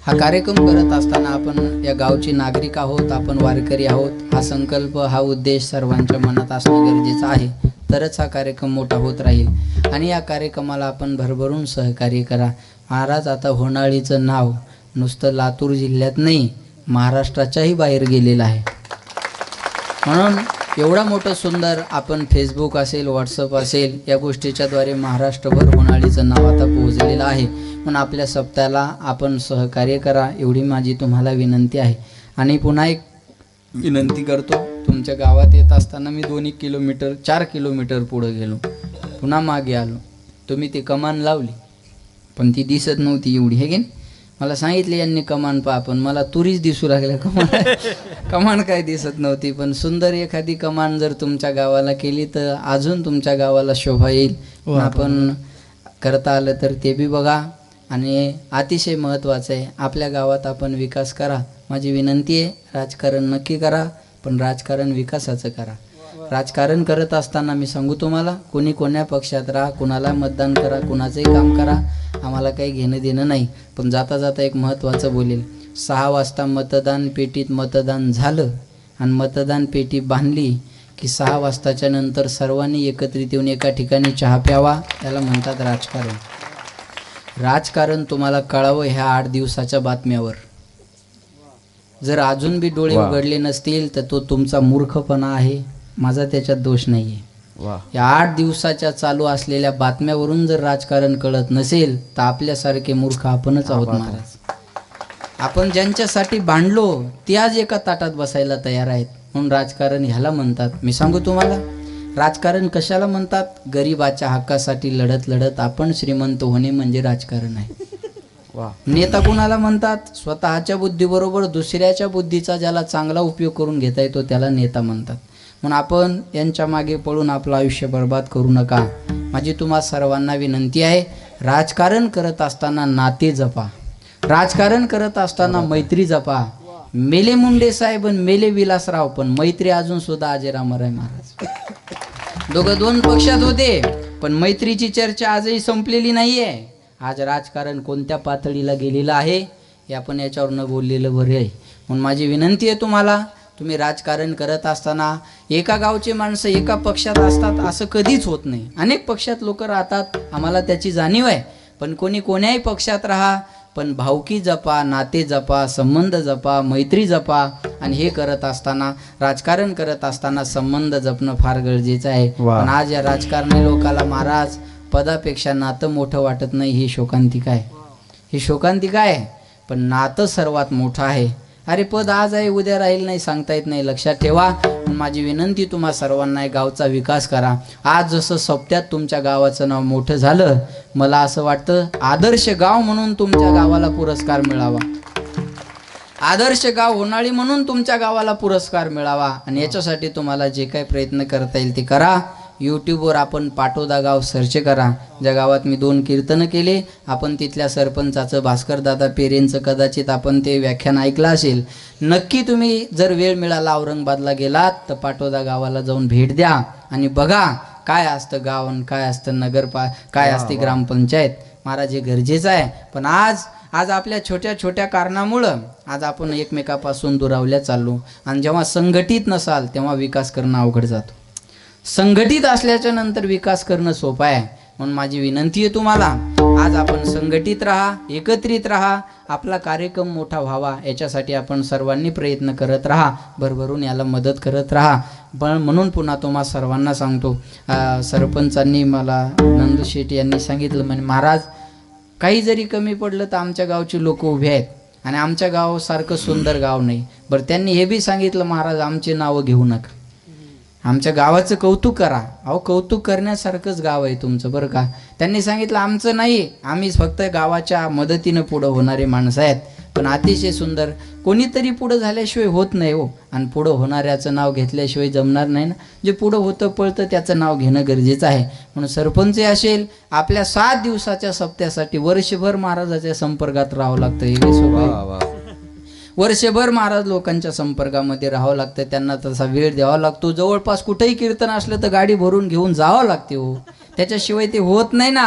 हा कार्यक्रम करत असताना आपण या गावचे नागरिक आहोत, आपण वारकरी आहोत. हा संकल्प, हा उद्देश सर्वांच्या मनात असणं गरजेचं आहे, तरच हा कार्यक्रम मोठा होत राहील. आणि या कार्यक्रमाला आपण भरभरून सहकार्य करा. महाराज, आता होणाळीचं नाव नुसतं लातूर जिल्ह्यात नाही, महाराष्ट्राच्याही बाहेर गेलेलं आहे. म्हणून एवढा मोठं सुंदर आपण फेसबुक असेल, व्हॉट्सअप असेल, या गोष्टीच्याद्वारे महाराष्ट्रभर होणाळीचं नाव आता पोहोचलेलं आहे. म्हणून आपल्या सप्त्याला आपण सहकार्य करा एवढी माझी तुम्हाला विनंती आहे. आणि पुन्हा एक विनंती करतो, तुमच्या गावात येत असताना मी 2 किलोमीटर 4 किलोमीटर पुढे गेलो, पुन्हा मागे आलो. तुम्ही ती कमान लावली पण ती दिसत नव्हती एवढी, हे की नाही. मला सांगितले यांनी कमान पहा, पण मला तुरीच दिसू लागल्या कमान. कमान काय दिसत नव्हती. पण सुंदर एखादी कमान जर तुमच्या गावाला केली तर अजून तुमच्या गावाला शोभा येईल. आपण करता आलं तर ते बी बघा. आणि अतिशय महत्त्वाचं आहे, आपल्या गावात आपण विकास करा. माझी विनंती आहे, राजकारण नक्की करा, पण राजकारण विकासाचं करा. राजकारण करत असताना मी सांगू तुम्हाला, कोणी कोण्या पक्षात राहा, कुणाला मतदान करा, कुणाचंही काम करा, आम्हाला काही घेणं देणं नाही. पण जाता जाता एक महत्त्वाचं बोलेल. 6 वाजता मतदान पेटीत मतदान झालं आणि मतदान पेटी बांधली की 6 वाजताच्या नंतर सर्वांनी एकत्रित येऊन एका ठिकाणी चहा प्यावा. याला म्हणतात राजकारण. राजकारण तुम्हाला कळावं ह्या 8 दिवसाच्या बातम्यावर. जर अजून बी डोळे उघडले नसतील तर तो तुमचा मूर्खपणा आहे, माझा त्याच्यात दोष नाही आहे. या 8 दिवसाच्या चालू असलेल्या बातम्यावरून जर राजकारण कळत नसेल तर आपल्यासारखे मूर्ख आपणच आहोत महाराज. आपण ज्यांच्यासाठी भांडलो ते आज एका ताटात बसायला तयार आहेत, म्हणून राजकारण ह्याला म्हणतात. मी सांगू तुम्हाला, राजकारण कशाला म्हणतात? गरिबाच्या हक्कासाठी लढत लढत आपण श्रीमंत होणे म्हणजे राजकारण आहे. नेता कुणाला म्हणतात? स्वतःच्या बुद्धीबरोबर दुसऱ्याच्या बुद्धीचा ज्याला चांगला उपयोग करून घेता येतो त्याला नेता म्हणतात. म्हणून आपण यांच्या मागे पळून आपलं आयुष्य बर्बाद करू नका. माझी तुम्हा सर्वांना विनंती आहे, राजकारण करत असताना नाते जपा, राजकारण करत असताना मैत्री जपा. मेले मुंडे साहेब आणि मेले विलासराव, पण मैत्री अजून सुद्धा अजरामर आहे महाराज. दोघं 2 पक्षात होते, पण मैत्रीची चर्चा आजही संपलेली नाहीये. आज राजकारण कोणत्या पातळीला गेलेलं आहे हे आपण याच्यावर न बोललेलं बरे आहे. म्हणून माझी विनंती आहे तुम्हाला, तुम्ही राजकारण करत असताना एका गावचे माणसं एका पक्षात असतात असं कधीच होत नाही. अनेक पक्षात लोक राहतात, आम्हाला त्याची जाणीव आहे. पण कोणी कोण्याही पक्षात राहा, पण भावकी जपा, नाते जपा, संबंध जपा, मैत्री जपा. आणि हे करत असताना, राजकारण करत असताना संबंध जपणं फार गरजेचं आहे. पण आज या राजकारणी लोकाला महाराज पदापेक्षा नातं मोठं वाटत नाही. ही शोकांतिका आहे, ही शोकांतिका आहे. पण नातं सर्वात मोठं आहे. अरे पद आज आहे उद्या राहील नाही, सांगता येत नाही. लक्षात ठेवा. माझी विनंती तुम्हा सर्वांना आहे, गावचा विकास करा. आज जसं सप्त्यात तुमच्या गावाचं नाव मोठं झालं, मला असं वाटतं आदर्श गाव म्हणून तुमच्या गावाला पुरस्कार मिळावा. आदर्श गाव होणारी म्हणून तुमच्या गावाला पुरस्कार मिळावा. आणि याच्यासाठी तुम्हाला जे काही प्रयत्न करता येईल ते करा. यूट्यूबवर आपण पाटोदा गाव सर्च करा. ज्या गावात मी 2 कीर्तनं केले, आपण तिथल्या सरपंचाचं भास्करदादा पेरेंचं कदाचित आपण ते व्याख्यान ऐकलं असेल. नक्की तुम्ही जर वेळ मिळाला औरंगाबादला गेलात तर पाटोदा गावाला जाऊन भेट द्या आणि बघा काय असतं गाव आणि काय असतं काय असते ग्रामपंचायत. महाराज हे गरजेचं आहे. पण आज आपल्या छोट्या छोट्या कारणामुळं आज आपण एकमेकापासून दुरावल्या चाललो. आणि जेव्हा संघटित नसाल तेव्हा विकास करणं अवघड जातो. संघटित असल्याच्या नंतर विकास करणं सोपं आहे. म्हणून माझी विनंती आहे तुम्हाला, आज आपण संघटित राहा, एकत्रित राहा, आपला कार्यक्रम मोठा व्हावा याच्यासाठी आपण सर्वांनी प्रयत्न करत राहा, भरभरून याला मदत करत राहा. पण म्हणून पुन्हा तुम्हा सर्वांना सांगतो, सरपंचांनी मला नंदू शेट्टी यांनी सांगितलं, म्हणजे महाराज काही जरी कमी पडलं तर आमच्या गावची लोक उभे आहेत आणि आमच्या गावासारखं सुंदर गाव नाही. बरं त्यांनी हे बी सांगितलं, महाराज आमचे नावं घेऊ नका, आमच्या गावाचं कौतुक करा. अहो कौतुक करण्यासारखंच गाव आहे तुमचं बरं का. त्यांनी सांगितलं आमचं नाही, आम्ही फक्त गावाच्या मदतीनं पुढं होणारे माणसं आहेत. पण अतिशय सुंदर, कोणीतरी पुढं झाल्याशिवाय होत नाही हो. आणि पुढं होणाऱ्याचं नाव घेतल्याशिवाय जमणार नाही ना. जे पुढं होतं पळतं त्याचं नाव घेणं गरजेचं आहे. म्हणून सरपंच असेल, आपल्या 7 दिवसाच्या सप्त्यासाठी वर्षभर महाराजाच्या संपर्कात राहावं लागतं. हे वर्षभर महाराज लोकांच्या संपर्कामध्ये राहावं लागतं, त्यांना तसा वेळ द्यावा लागतो. जवळपास कुठेही कीर्तन असलं तर गाडी भरून घेऊन जावं लागते हो. त्याच्याशिवाय ते होत नाही ना.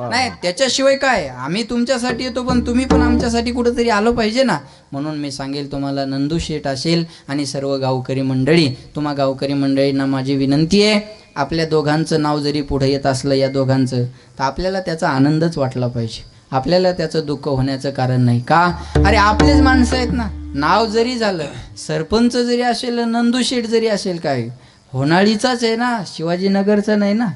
नाही त्याच्याशिवाय काय, आम्ही तुमच्यासाठी येतो पण तुम्ही पण आमच्यासाठी कुठेतरी आलो पाहिजे ना. म्हणून मी सांगेल तुम्हाला, नंदू शेठ असेल आणि सर्व गावकरी मंडळी, तुम्हा गावकरी मंडळींना माझी विनंती आहे, आपल्या दोघांचं नाव जरी पुढे येत असलं, या दोघांचं, तर आपल्याला त्याचा आनंदच वाटला पाहिजे. आपल्याला त्याचं दुःख होण्याचं कारण नाही. का? अरे आपलेच माणसं आहेत ना. नाव जरी झालं, सरपंच जरी असेल, नंदू शेठ जरी असेल, काय होणाळीचाच आहे ना, शिवाजीनगरचं नाही ना.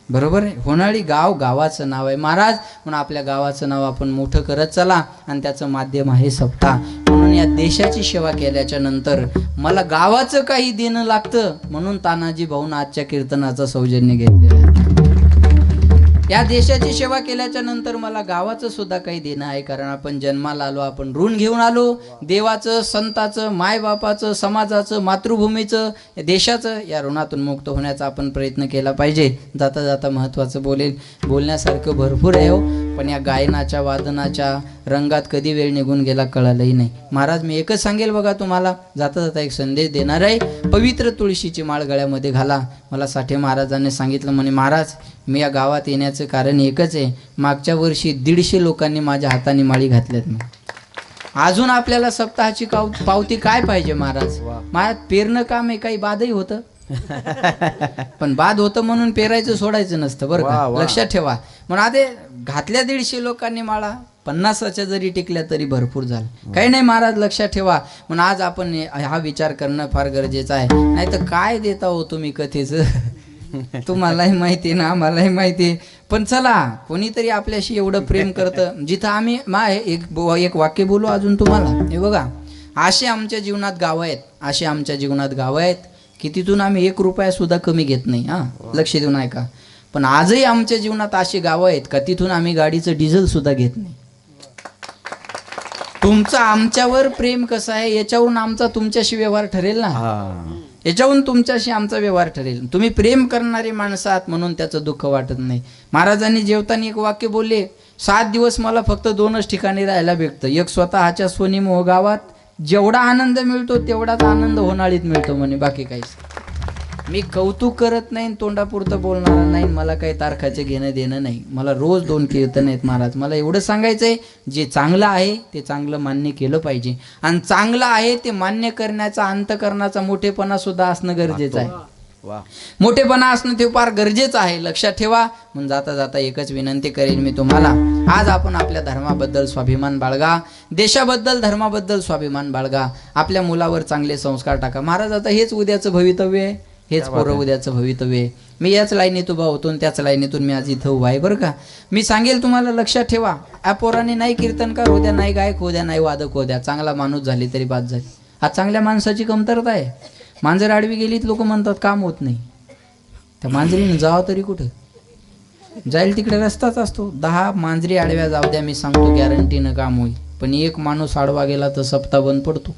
बरोबर आहे. होणाळी गाव गावाचं नाव आहे महाराज. म्हणून आपल्या गावाचं नाव आपण मोठं करत चला. आणि त्याचं माध्यम आहे सप्ताह. म्हणून या देशाची सेवा केल्याच्या नंतर मला गावाचं काही देणं लागतं, म्हणून तानाजी भाऊन आजच्या कीर्तनाचं सौजन्य घेतलेलं आहे. या देशाची सेवा केल्याच्या नंतर मला गावाचं सुद्धा काही देणं आहे, कारण आपण जन्माला आलो, आपण ऋण घेऊन आलो देवाचं, संताचं, मायबापाचं, समाजाचं, मातृभूमीचं, देशाचं. या ऋणातून मुक्त होण्याचा आपण प्रयत्न केला पाहिजे. जाता जाता महत्त्वाचं बोलण्यासारखं भरपूर आहे हो, पण या गायनाच्या वादनाच्या रंगात कधी वेळ निघून गेला कळालंही नाही. महाराज मी एकच सांगेल बघा तुम्हाला, जाता जाता एक संदेश देणार आहे. पवित्र तुळशीची माळ गळ्यामध्ये घाला. मला साठे महाराजांनी सांगितलं म्हणे, महाराज मी या गावात येण्याचं कारण एकच आहे, मागच्या वर्षी 150 लोकांनी माझ्या हाताने माळी घातल्यात. मग अजून आपल्याला सप्ताहाची पावती काय पाहिजे महाराज? महाराज पेरणं काम आहे, काही बादही होतं पण बाद होतं म्हणून पेरायचं सोडायचं नसतं बरं का, लक्षात ठेवा. म्हणून आधी घातल्या 150 लोकांनी माळा, 50च्या जरी टिकल्या तरी भरपूर झालं. काही नाही महाराज, लक्षात ठेवा. म्हणून आज आपण हा विचार करणं फार गरजेचं आहे. नाही तर काय देता हो तुम्ही कथेचं तुम्हालाही माहिती ना, आम्हालाही माहिती. पण चला, कोणीतरी आपल्याशी एवढं प्रेम करतं जिथं आम्ही एक वाक्य बोलू अजून तुम्हाला. हे बघा, असे आमच्या जीवनात गावं आहेत, असे आमच्या जीवनात गावं आहेत की तिथून आम्ही 1 रुपया सुद्धा कमी घेत नाही. हां, लक्ष देऊन ऐका. पण आजही आमच्या जीवनात अशी गावं आहेत का तिथून आम्ही गाडीचं डिझेल सुद्धा घेत नाही. तुमचं आमच्यावर प्रेम कसं आहे याच्यावरून आमचा तुमच्याशी व्यवहार ठरेल ना, याच्यावरून तुमच्याशी आमचा व्यवहार ठरेल. तुम्ही प्रेम करणारी माणसं आहात म्हणून त्याचं दुःख वाटत नाही. महाराजांनी जेवताना एक वाक्य बोलले, 7 दिवस मला फक्त 2च ठिकाणी राहायला भेटतं. एक स्वतःच्या स्वनिमोह गावात जेवढा आनंद मिळतो तेवढाच आनंद होणाळीत मिळतो म्हणे, बाकी काहीच. मी कौतुक करत नाही, तोंडापुरतं बोलणारा नाही, मला काही तारखाचे घेणं देणं नाही. मला रोज 2 कीर्तन आहेत महाराज. मला एवढं सांगायचंय, जे चांगलं आहे ते चांगलं मान्य केलं पाहिजे, आणि चांगलं आहे ते मान्य करण्याचा अंतकरणाचा मोठेपणा सुद्धा असणं गरजेचं आहे. मोठेपणा असणं ते फार गरजेचं आहे, लक्षात ठेवा. म्हणून जाता जाता एकच विनंती करेन मी तुम्हाला, आज आपण आपल्या धर्माबद्दल स्वाभिमान बाळगा, देशाबद्दल धर्माबद्दल स्वाभिमान बाळगा, आपल्या मुलावर चांगले संस्कार टाका. महाराज आता हेच उद्याचं भवितव्य आहे, हेच पोरं उद्याचं भवितव्य आहे. मी याच लाईनीत उभा होतो आणि त्याच लाईनीतून मी आज इथं उभा आहे बरं का. मी सांगेल तुम्हाला, लक्षात ठेवा, या पोराने नाही कीर्तनकार होत्या, नाही गायक होत्या, नाही वादक होत्या, चांगला माणूस झाली तरी बाद झाली. आज चांगल्या माणसाची कमतरता आहे. मांजर आडवी गेलीत लोक म्हणतात काम होत नाही. त्या मांजरीने जावं तरी कुठं जाईल, तिकडे रस्ताच असतो. 10 मांजरी आडव्या जाऊ द्या, मी सांगतो गॅरंटीनं काम होईल. पण एक माणूस आडवा गेला तर सप्ताह बंद पडतो.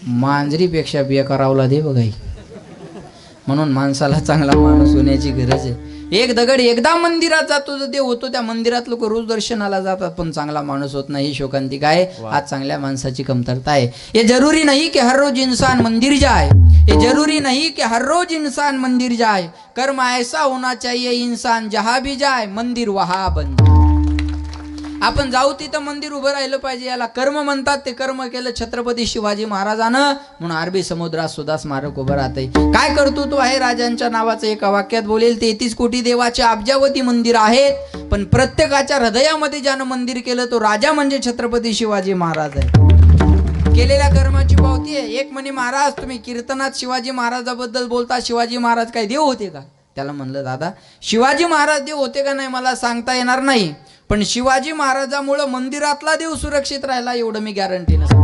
मांजरीपेक्षा बेकारावला दे बघाई. म्हणून माणसाला चांगला माणूस होण्याची गरज आहे. एक दगड एकदा मंदिरात जातो तर देव होतो. त्या मंदिरात लोक रोज दर्शनाला जातात पण चांगला माणूस होत नाही. शोकांतिका आहे. आज चांगल्या माणसाची कमतरता आहे. ये जरूरी नहीं कि हर रोज इंसान मंदिर जाए, ये जरूरी नहीं कि हर रोज इंसान मंदिर जाए, कर्म ऐसा होना चाहिए इंसान जहां भी जाए मंदिर वहां बन जाए. आपण जाऊ तिथं मंदिर उभं राहिलं पाहिजे. याला कर्म म्हणतात. ते कर्म केलं छत्रपती शिवाजी महाराजानं, म्हणून अरबी समुद्रात सुद्धा स्मारक उभं राहतंय. काय कर्तृत्व आहे राजांच्या नावाचं एका वाक्यात बोलेल. 33 कोटी देवाचे अब्जावधी मंदिर आहेत, पण प्रत्येकाच्या हृदयामध्ये ज्यानं मंदिर केलं तो राजा म्हणजे छत्रपती शिवाजी महाराज आहे. केलेल्या कर्माची पावती आहे. एक म्हणे, महाराज तुम्ही कीर्तनात शिवाजी महाराजाबद्दल बोलता, शिवाजी महाराज काय देव होते का? त्याला म्हणलं, दादा शिवाजी महाराज देव होते का नाही मला सांगता येणार नाही, पण शिवाजी महाराजामुळे मंदिरातला देव सुरक्षित राहिला एवढं मी गॅरंटी नसतं.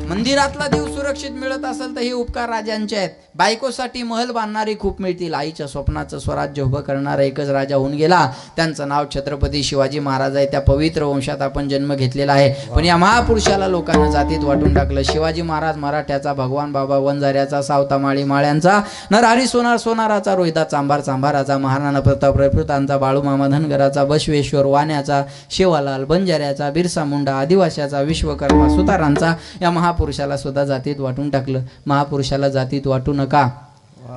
मंदिरातला देव सुरक्षित मिळत असेल तर हे उपकार राजांचे आहेत. बायकोसाठी महल बांधणारे खूप मिळतील. आईच्या स्वप्नाचं स्वराज्य उभं करणारा एकच राजा होऊन गेला, त्यांचं नाव छत्रपती शिवाजी महाराज आहे. त्या पवित्र वंशात आपण जन्म घेतलेला आहे. पण या महापुरुषाला लोकांना जातीत वाटून टाकलं. शिवाजी महाराज मराठ्याचा, भगवान बाबा वंजाऱ्याचा, सावता माळी माळ्यांचा, नरहरी सोनार सोनाराचा, रोहिदास चांभार चांभाराचा, महाराणा प्रताप रयप्रतांचा, बाळूमामा धनगराचा, बसवेश्वर वाण्याचा, शेवालाल बंजाऱ्याचा, बिरसा मुंडा आदिवाशाचा, विश्वकर्मा सुतारांचा, या महापुरुषाला सुद्धा जातीत वाटून टाकलं. महापुरुषाला जातीत वाटू नका.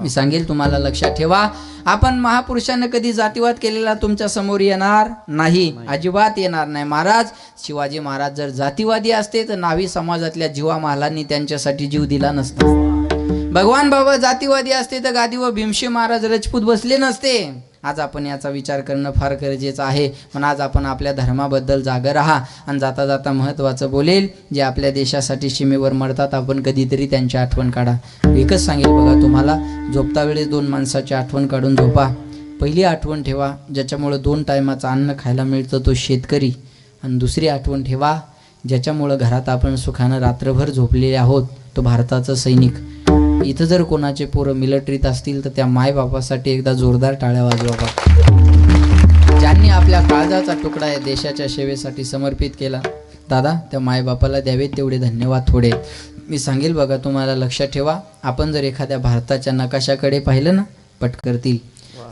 मी सांगेल तुम्हाला, लक्षात ठेवा, आपण महापुरुषांना कधी जातीवाद केलेला तुमच्या समोर येणार नाही, अजिबात येणार नाही. महाराज शिवाजी महाराज जर जातीवादी असते तर नावी समाजातल्या जीवा महालांनी त्यांच्यासाठी जीव दिला नसता. भगवान बाबा जातीवादी असते तर गादीवर भीमशी महाराज राजपूत बसले नसते. आज आपण याचा विचार करणं फार गरजेचं आहे. पण आज आपण आपल्या धर्माबद्दल जागा राहा. आणि जाता जाता महत्त्वाचं बोलेल, जे आपल्या देशासाठी सीमेवर मरतात आपण कधीतरी त्यांची आठवण काढा. एकच सांगेल बघा तुम्हाला, झोपता वेळेस 2 माणसाची आठवण काढून झोपा. पहिली आठवण ठेवा ज्याच्यामुळं 2 टायमाचं अन्न खायला मिळतं तो शेतकरी. आणि दुसरी आठवण ठेवा ज्याच्यामुळं घरात आपण सुखानं रात्रभर झोपलेले आहोत तो भारताचा सैनिक. इथं जर कोणाचे पोरं मिलिटरीत असतील तर त्या मायबापासाठी एकदा जोरदार टाळ्या वाजवा. त्यांनी आपल्या काळजाचा तुकडा या देशाच्या सेवेसाठी समर्पित केला. दादा त्या मायबापाला द्यावेत तेवढे धन्यवाद थोडे. मी सांगेल बघा तुम्हाला लक्षात ठेवा. आपण जर एखाद्या भारताच्या नकाशाकडे पाहिलं ना पट करतील.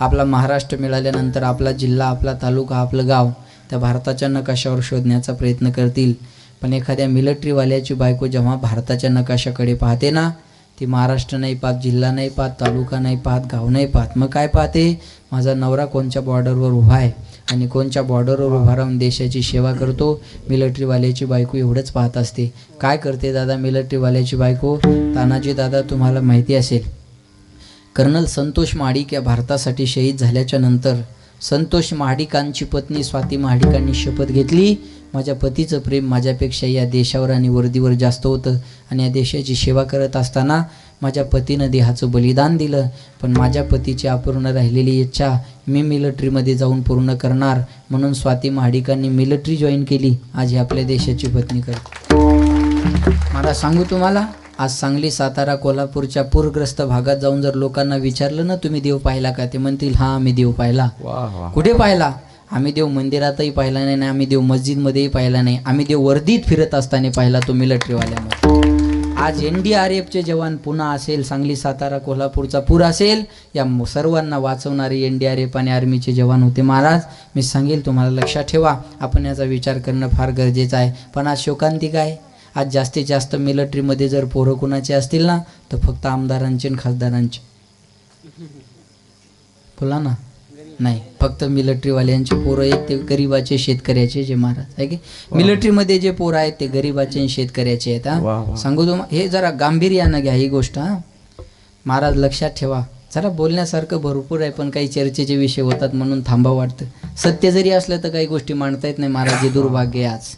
आपला महाराष्ट्र मिळाल्यानंतर आपला जिल्हा, आपला तालुका, आपलं गाव त्या भारताच्या नकाशावर शोधण्याचा प्रयत्न करतील. पण एखाद्या मिलिटरीवाल्याची बायको जेव्हा भारताच्या नकाशाकडे पाहते ना, ती महाराष्ट्र नाही पाहत, जिल्हा नाही पाहत, तालुका नाही पाहत, गाव नाही पाहत. मग काय पाहते? माझा नवरा कोणत्या बॉर्डरवर उभा आहे आणि कोणत्या बॉर्डरवर उभा राहून देशाची सेवा करतो. मिलिटरीवाल्याची बायको एवढंच पाहत असते. काय करते दादा मिलिटरीवाल्याची बायको? तानाजी दादा तुम्हाला माहिती असेल, कर्नल संतोष महाडिक या भारतासाठी शहीद झाल्याच्या नंतर संतोष महाडिकांची पत्नी स्वाती महाडिकांनी शपथ घेतली, माझ्या पतीचं प्रेम माझ्यापेक्षा या देशावर आणि वर्दीवर जास्त होतं आणि या देशाची सेवा करत असताना माझ्या पतीनं देहाचं बलिदान दिलं. पण माझ्या पतीची अपूर्ण राहिलेली इच्छा मी मिलिटरीमध्ये जाऊन पूर्ण करणार, म्हणून स्वाती महाडिकांनी मिलिटरी जॉईन केली. आज ही आपल्या देशाची पत्नी करते. मला सांगू तुम्हाला, आज सांगली, सातारा, कोल्हापूरच्या पूरग्रस्त भागात जाऊन जर लोकांना विचारलं ना तुम्ही देव पाहिला का, ते म्हणतील हां आम्ही देव पाहिला. कुठे पाहिला? आम्ही देव मंदिरातही पाहिला नाही, आम्ही देव मस्जिदमध्येही पाहिला नाही, आम्ही देव वर्दीत फिरत असताना पाहिला, तो मिलिटरीवाल्यामध्ये. आज NDRFचे जवान पुन्हा असेल, सांगली, सातारा, कोल्हापूरचा पूर असेल, या सर्वांना वाचवणारे NDRF आणि आर्मीचे जवान होते महाराज. मी सांगेल तुम्हाला लक्षात ठेवा. आपण याचा विचार करणं फार गरजेचं आहे. पण आज शोकांतिक आहे. आज जास्तीत जास्त मिलिटरीमध्ये जर पोरं कुणाचे असतील ना तर फक्त आमदारांचे आणि खासदारांचे. बोला ना, नाही फक्त मिलिटरीवाल्यांचे पोरं आहेत ते गरीबाचे शेतकऱ्याचे जे महाराज आहे की मिलिटरीमध्ये जे पोरं आहेत ते गरीबाचे आणि शेतकऱ्याचे आहेत. हा सांगू तुम्हाला, हे जरा गांभीर्यानं घ्या ही गोष्ट. हा महाराज लक्षात ठेवा. जरा बोलण्यासारखं भरपूर आहे पण काही चर्चेचे विषय होतात म्हणून थांबा वाटतं. सत्य जरी असलं तर काही गोष्टी मांडता येत नाही महाराज. हे दुर्भाग्य आहे आज,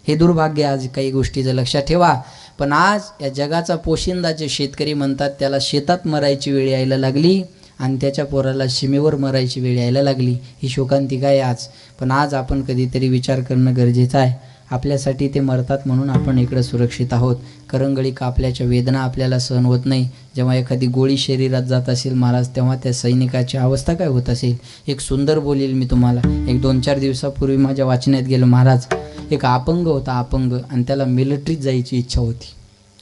हे दुर्भाग्य आज काही गोष्टीचं लक्षात ठेवा. पण आज या जगाचा पोशिंदा जे शेतकरी म्हणतात त्याला शेतात मरायची वेळ यायला लागली आणि त्याच्या पोराला सीमेवर मरायची वेळ यायला लागली. ही शोकांतिका आहे आज. पण आज आपण कधीतरी विचार करणं गरजेचं आहे. आपल्यासाठी ते मरतात म्हणून आपण इकडं सुरक्षित आहोत. करंगळी कापल्याच्या वेदना आपल्याला सहन होत नाही. जेव्हा एखादी गोळी शरीरात जात असेल महाराज तेव्हा त्या सैनिकाची अवस्था काय होत असेल. एक सुंदर बोलेल मी तुम्हाला. एक 2-4 दिवसापूर्वी माझ्या वाचण्यात गेलं महाराज. एक अपंग होता, अपंग, आणि त्याला मिलिटरीत जायची इच्छा होती.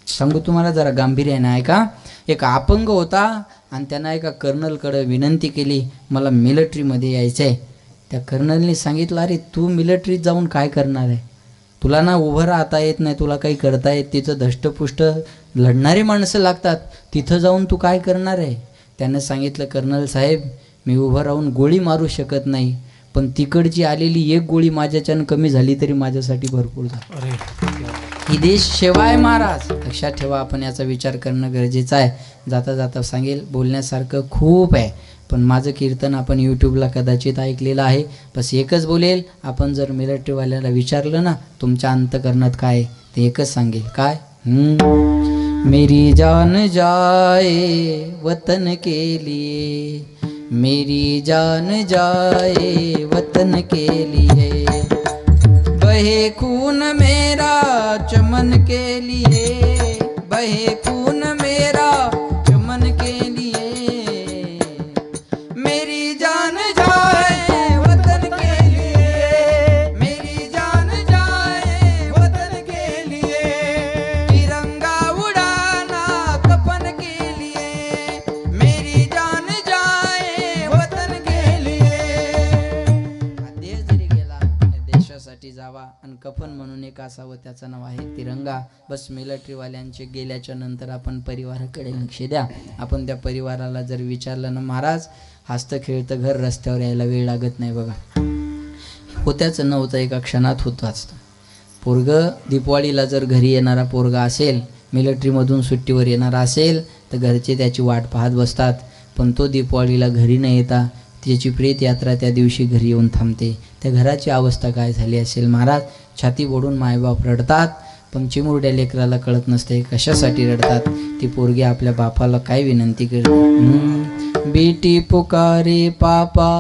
सांगू तुम्हाला जरा गांभीर्याने आहे का. एक अपंग होता आणि त्यानं एका कर्नलकडे विनंती केली मला मिलिटरीमध्ये यायचं आहे. त्या कर्नलने सांगितलं अरे तू मिलिटरीत जाऊन काय करणार आहे, तुला ना उभं राहता येत नाही, तुला काही करता येत, तिथं धष्टपुष्ट लढणारी माणसं लागतात, तिथं जाऊन तू काय करणार आहे. त्यानं सांगितलं कर्नल साहेब मी उभं राहून गोळी मारू शकत नाही, पण तिकडची आलेली एक गोळी माझ्याच्यानं कमी झाली तरी माझ्यासाठी भरपूर झाली. ही देश सेवा आहे महाराज. लक्षात ठेवा. आपण याचा विचार करणं गरजेचं आहे. जाता जाता सांगेल बोलण्यासारखं खूप आहे पण माझं कीर्तन आपण यूट्यूबला कदाचित ऐकलेलं आहे. बस एकच बोलेल, आपण जर मिलिटरीवाल्याला विचारलं ना तुमच्या अंतकरणात काय ते एकच सांगेल काय, मेरी जान जाए वतन के लिए, मेरी जान जाए वतन के लिए, बहे खून मेरा चमन के लिए, बहे खून मेरा चमन के लिए, मेरी जान जाए वतन के लिए, मेरी जान जाए वतन के लिए, तिरंगा उड़ाना कफन के लिए, मेरी जान जाए वतन के लिए. देश जरी गेला देशासाठी जावा आणि कफन म्हणून एक असावं, त्याचं नाव आहे तिरंगा. बस मिलिटरीवाल्यांचे गेल्याच्या नंतर आपण परिवाराकडे लक्ष द्या. आपण त्या परिवाराला जर विचारलं ना महाराज हसतं खेळतं घर रस्त्यावर यायला वेळ लागत नाही बघा. होत्याचं नव्हतं एका क्षणात होतं असतं. पोरगं दिवाळीला जर घरी येणारा पोरगा असेल, मिलिटरीमधून सुट्टीवर येणारा असेल तर घरचे त्याची वाट पाहत बसतात. पण तो दिवाळीला घरी न येता त्याची प्रेत यात्रा त्या दिवशी घरी येऊन थांबते. त्या घराची अवस्था काय झाली असेल महाराज. छाती ओढून मायबाप रडतात पण चिमुरड्या लेकराला कळत नसते कशासाठी रडतात. ती पोरगी आपल्या बापाला काय विनंती करते, बेटी पुकारे पापा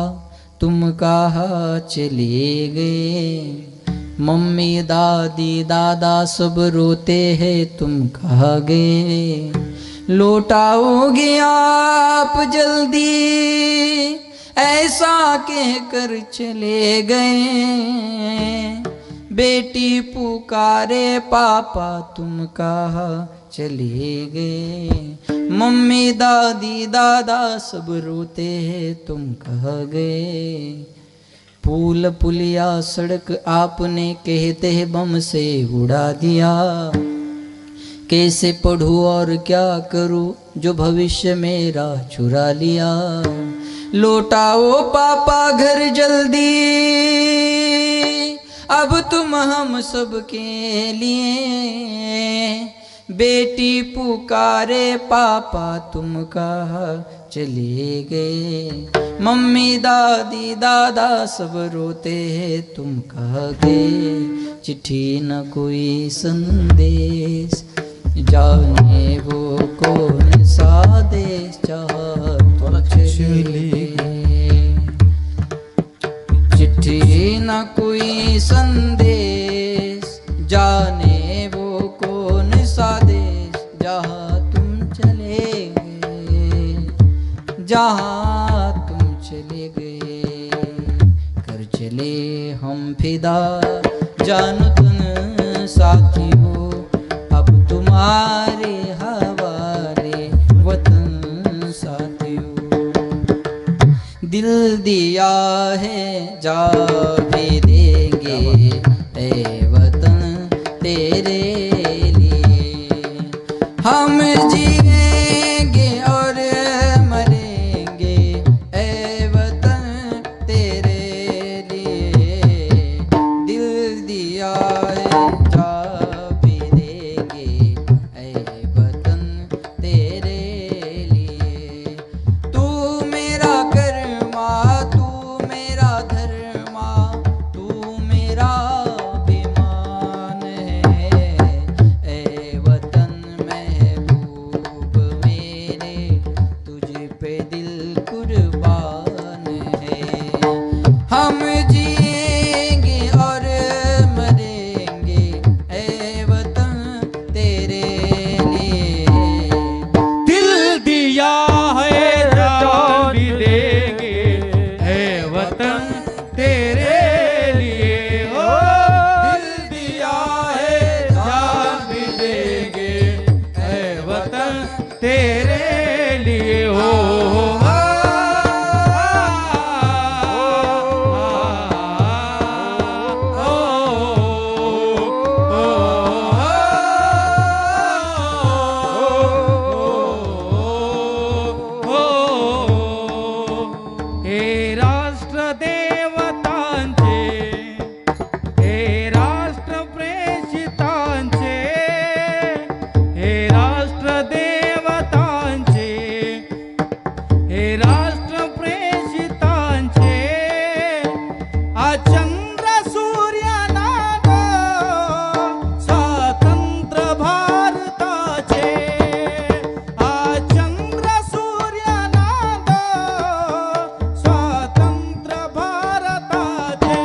तुम कहाँ चले गए, मम्मी दादी दादा सब रोते हैं तुम कहाँ गए, लौटाओगे आप जल्दी ऐसा कहकर चले गए। बेटी पुकारे पापा तुम कहाँ चले गए। मम्मी दादी दादा सब रोते हैं तुम कहाँ गए। पुल पुलिया सड़क आपने कहते हैं बम से उड़ा दिया। कैसे पढ़ूं और क्या करूं जो भविष्य मेरा चुरा लिया। लौटाओ पापा घर जल्दी अब तुम हम सब के लिए। बेटी पुकारे पापा तुम कहाँ चले गए। मम्मी दादी दादा सब रोते हैं तुम कहाँ गए। चिट्ठी न कोई संदेश जाने वो कौन सा देश जहाँ तुम चले गए। चिट्ठी न कोई संदेश जाने वो कौन सा देश जहाँ तुम चले गए। जहाँ तुम चले गए कर चले हम फिदा जान तुम साथी हो अब तुम्हारे हवाले वतन साथियों। दिल दिया है जा भी देंगे ए वतन तेरे लिए। हम जिएंगे और मरेंगे ए वतन तेरे लिए। दिल दिया है जा भी देंगे ए वतन तेरे लिए। तू मेरा कर्मा तू मेरा धर्मा तू मेरा अभिमान है। ए वतन महबूब मेरे तुझ पे दिल कुर्बान है। हम जिएंगे और मरेंगे ए वतन तेरे लिए। दिल दिया है जान भी देंगे है वतन तेरे लिए। ओ दिल दिया है जान भी देंगे है वतन तेरे लिए। ओ हे राष्ट्र देवतांचे हे राष्ट्र प्रेषितांचे हे राष्ट्र देवतांचे हे राष्ट्र प्रेषितांचे अचंद्र सूर्यनाद स्वातंत्र्य भारताचे। अचंद्र सूर्यनाद स्वातंत्र्य भारताचे।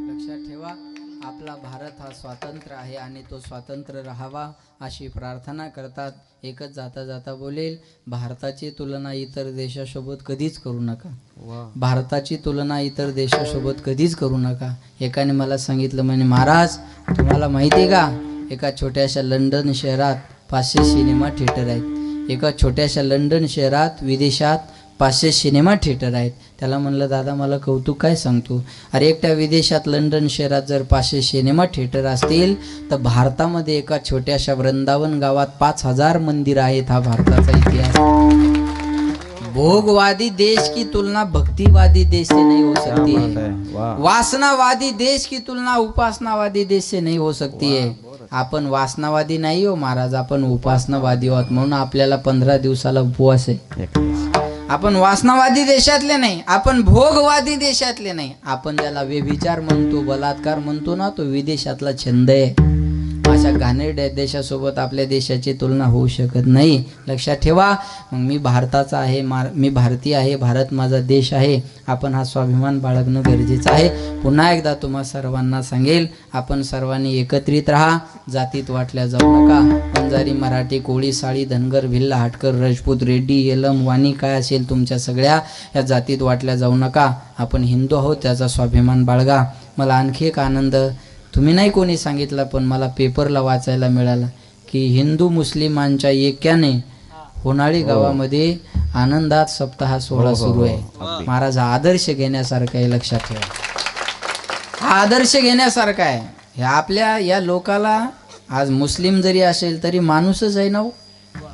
लक्षात ठेवा आपला भारत हा स्वतंत्र आहे आणि तो स्वतंत्र राहावा अशी प्रार्थना करतात. एकच जाता जाता बोलेल भारताची तुलना इतर देशासोबत कधीच करू नका. भारताची तुलना इतर देशासोबत कधीच करू नका. एकाने मला सांगितलं म्हणे महाराज तुम्हाला माहिती आहे का एका छोट्याशा लंडन शहरात 500 सिनेमा थिएटर आहेत. एका छोट्याशा लंडन शहरात विदेशात 500 सिनेमा थिएटर आहेत. त्याला म्हणलं दादा मला कौतुक काय सांगतो. अरे एकट्या विदेशात लंडन शहरात जर 500 सिनेमा थिएटर असतील तर भारतामध्ये एका छोट्याशा वृंदावन गावात 5000 मंदिर आहेत. हा भारताचा इतिहास. भोगवादी देश की तुलना भक्तिवादी देश से नहीं हो सकती है. वासनावादी देश की तुलना उपासनावादी देश से नहीं हो सकती है. आपण वासनावादी नाही हो महाराज, आपण उपासनावादी आहोत. म्हणून आपल्याला 15 दिवसाला उपवास आहे. आपण वासनावादी देशातले नाही, आपण भोगवादी देशातले नाही. आपण ज्याला व्यभिचार म्हणतो बलात्कार म्हणतो ना तो विदेशातला छंद आहे. अशा घाणेरड्या देशासोबत आपल्या देशाची तुलना होऊ शकत नाही. लक्षात ठेवा. मग मी भारताचा आहे, मी भारतीय आहे, भारत माझा देश आहे. आपण हा स्वाभिमान बाळगणं गरजेचं आहे. पुन्हा एकदा तुम्हा सर्वांना सांगेल, आपण सर्वांनी एकत्रित राहा, जातीत वाटल्या जाऊ नका. बंजारी, मराठी, कोळी, साळी, धनगर, भिल्ल, हाटकर, राजपूत, रेड्डी, येलम, वाणी काय असेल तुमच्या सगळ्या या जातीत वाटल्या जाऊ नका. आपण हिंदू आहोत, त्याचा स्वाभिमान बाळगा. मला आणखी एक आनंद, तुम्ही नाही कोणी सांगितलं पण मला पेपरला वाचायला मिळाला की हिंदू मुस्लिमांच्या ऐक्याने होणाळी गावामध्ये आनंदात सप्ताह सोहळा सुरू आहे. महाराज हा आदर्श घेण्यासारखा आहे. लक्षात ठेवा, हा आदर्श घेण्यासारखा आहे. हे आपल्या या लोकाला आज मुस्लिम जरी असेल तरी माणूसच आहे ना,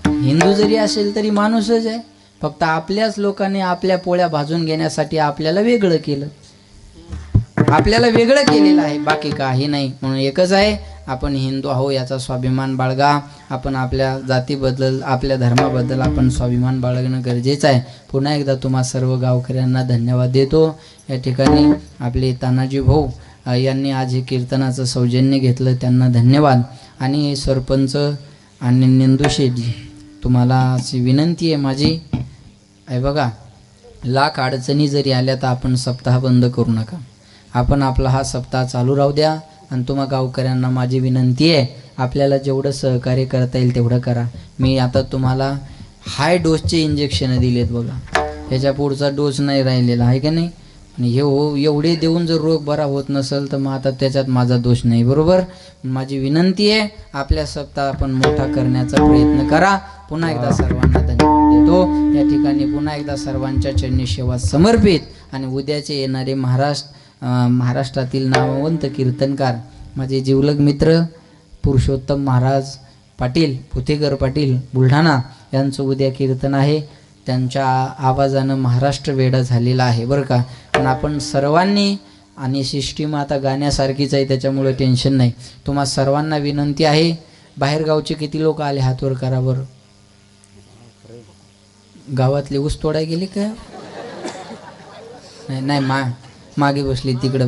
हिंदू जरी असेल तरी माणूसच आहे. फक्त आपल्याच लोकांनी आपल्या पोळ्या भाजून घेण्यासाठी आपल्याला वेगळं केलं, आपल्याला वेगळं केलेलं आहे, बाकी काही नाही. म्हणून एकच आहे, आपण हिंदू आहो याचा स्वाभिमान बाळगा. आपण आपल्या जातीबद्दल, आपल्या धर्माबद्दल आपण स्वाभिमान बाळगणं गरजेचं आहे. पुन्हा एकदा तुम्हा सर्व गावकऱ्यांना धन्यवाद देतो. या ठिकाणी आपले तानाजी भाऊ यांनी आज हे कीर्तनाचं सौजन्य घेतलं, त्यांना धन्यवाद. आणि सरपंच आणि निंदुशेठजी, तुम्हाला अशी विनंती आहे माझी, आहे बघा, लाख अडचणी जरी आल्या तर आपण सप्ताह बंद करू नका. आपण आपला हा सप्ताह चालू राहू द्या. आणि तुम्हा गावकऱ्यांना माझी विनंती आहे, आपल्याला जेवढं सहकार्य करता येईल तेवढं करा. मी आता तुम्हाला हाय डोसचे इंजेक्शन दिलेत बघा, ह्याच्या पुढचा डोस नाही राहिलेला आहे का नाही. आणि हे एवढे देऊन जर रोग बरा होत नसेल तर मग आता त्याच्यात माझा दोष नाही, बरोबर. माझी विनंती आहे, आपल्या सप्ताह आपण मोठा करण्याचा प्रयत्न करा. पुन्हा एकदा सर्वांना धन्यवाद देतो. या ठिकाणी पुन्हा एकदा सर्वांच्या चरणी सेवा समर्पित. आणि उद्याचे येणारे महाराष्ट्रातील नामवंत कीर्तनकार माझे जिवलग मित्र पुरुषोत्तम महाराज पाटील, पुथेकर पाटील, बुलढाणा यांचं उद्या कीर्तन आहे. त्यांच्या आवाजानं महाराष्ट्र वेडा झालेला आहे बरं का. पण आपण सर्वांनी, आणि सिस्टीम आता गाण्यासारखीच आहे त्याच्यामुळे टेन्शन नाही. तुम्हा सर्वांना विनंती आहे, बाहेरगावचे किती लोक आले हातवर करा बरं. गावातले ऊस तोडाय गेले का? नाही, मागे बसले, तिकडे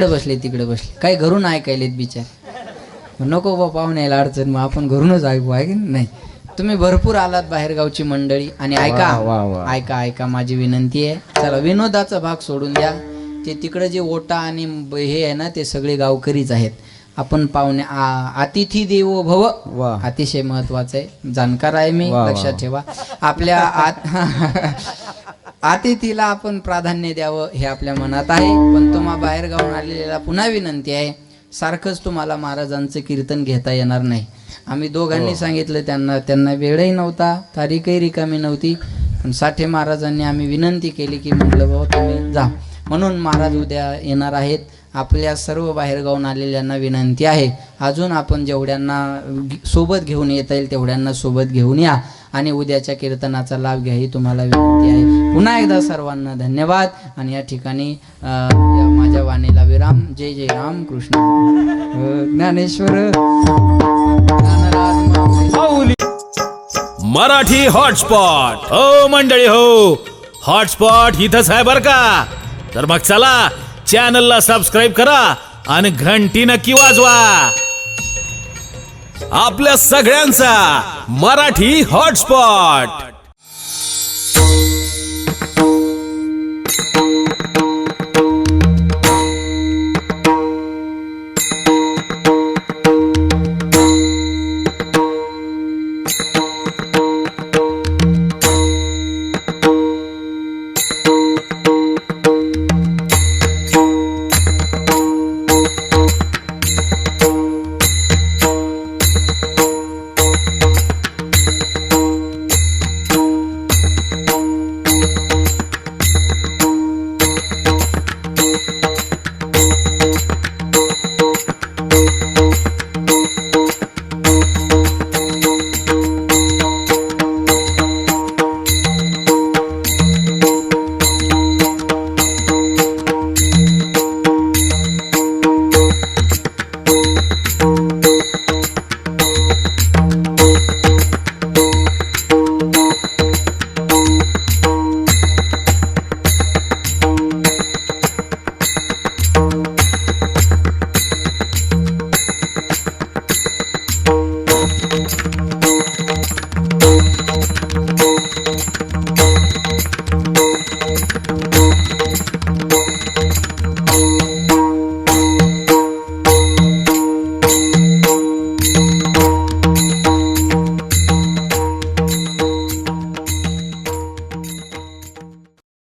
बसले, काही घरून ऐकायलेत बिचार. नको बा पाहुण्याला अडचण, मग आपण घरूनच ऐकू, आहे की नाही. तुम्ही भरपूर आलात बाहेरगावची मंडळी. आणि ऐका माझी विनंती आहे, चला विनोदाचा भाग सोडून द्या. ते तिकडे जे ओटा आणि हे आहे ना, ते सगळे गावकरीच आहेत. आपण पाहुणे, अतिथी देवो भव अतिशय महत्वाचं आहे. जाणकार आहे मी, लक्षात ठेवा. आपल्या अतिथीला आपण प्राधान्य द्यावं हे आपल्या मनात आहे. पण तुम्हा बाहेर गावून आलेला पुन्हा विनंती आहे, सारखंच तुम्हाला महाराजांचं कीर्तन घेता येणार नाही. आम्ही दोघांनी सांगितलं त्यांना वेळही नव्हता, तारीखही रिकामी नव्हती. पण साठे महाराजांनी आम्ही विनंती केली की म्हटलं बाबा तुम्ही जा. म्हणून महाराज उद्या येणार आहेत. आपल्या सर्व बाहेरगावून आलेल्यांना विनंती आहे, अजून आपण जेवढ्यांना सोबत घेऊन येता येईल तेवढ्यांना सोबत घेऊन या आणि उद्याच्या कीर्तनाचा लाभ घ्या ही तुम्हाला विनंती आहे. पुन्हा एकदा सर्वांना धन्यवाद. आणि या ठिकाणी या माझ्या वाणीला विराम. जय जय राम कृष्ण ज्ञानेश्वर मराठी हॉटस्पॉट. हो मंडळी हो, हॉटस्पॉट इथंच आहे बर का. तर मग चला, चॅनलला सबस्क्राईब करा आणि घंटी नक्की वाजवा. आपल्या सगळ्यांचा मराठी हॉटस्पॉट.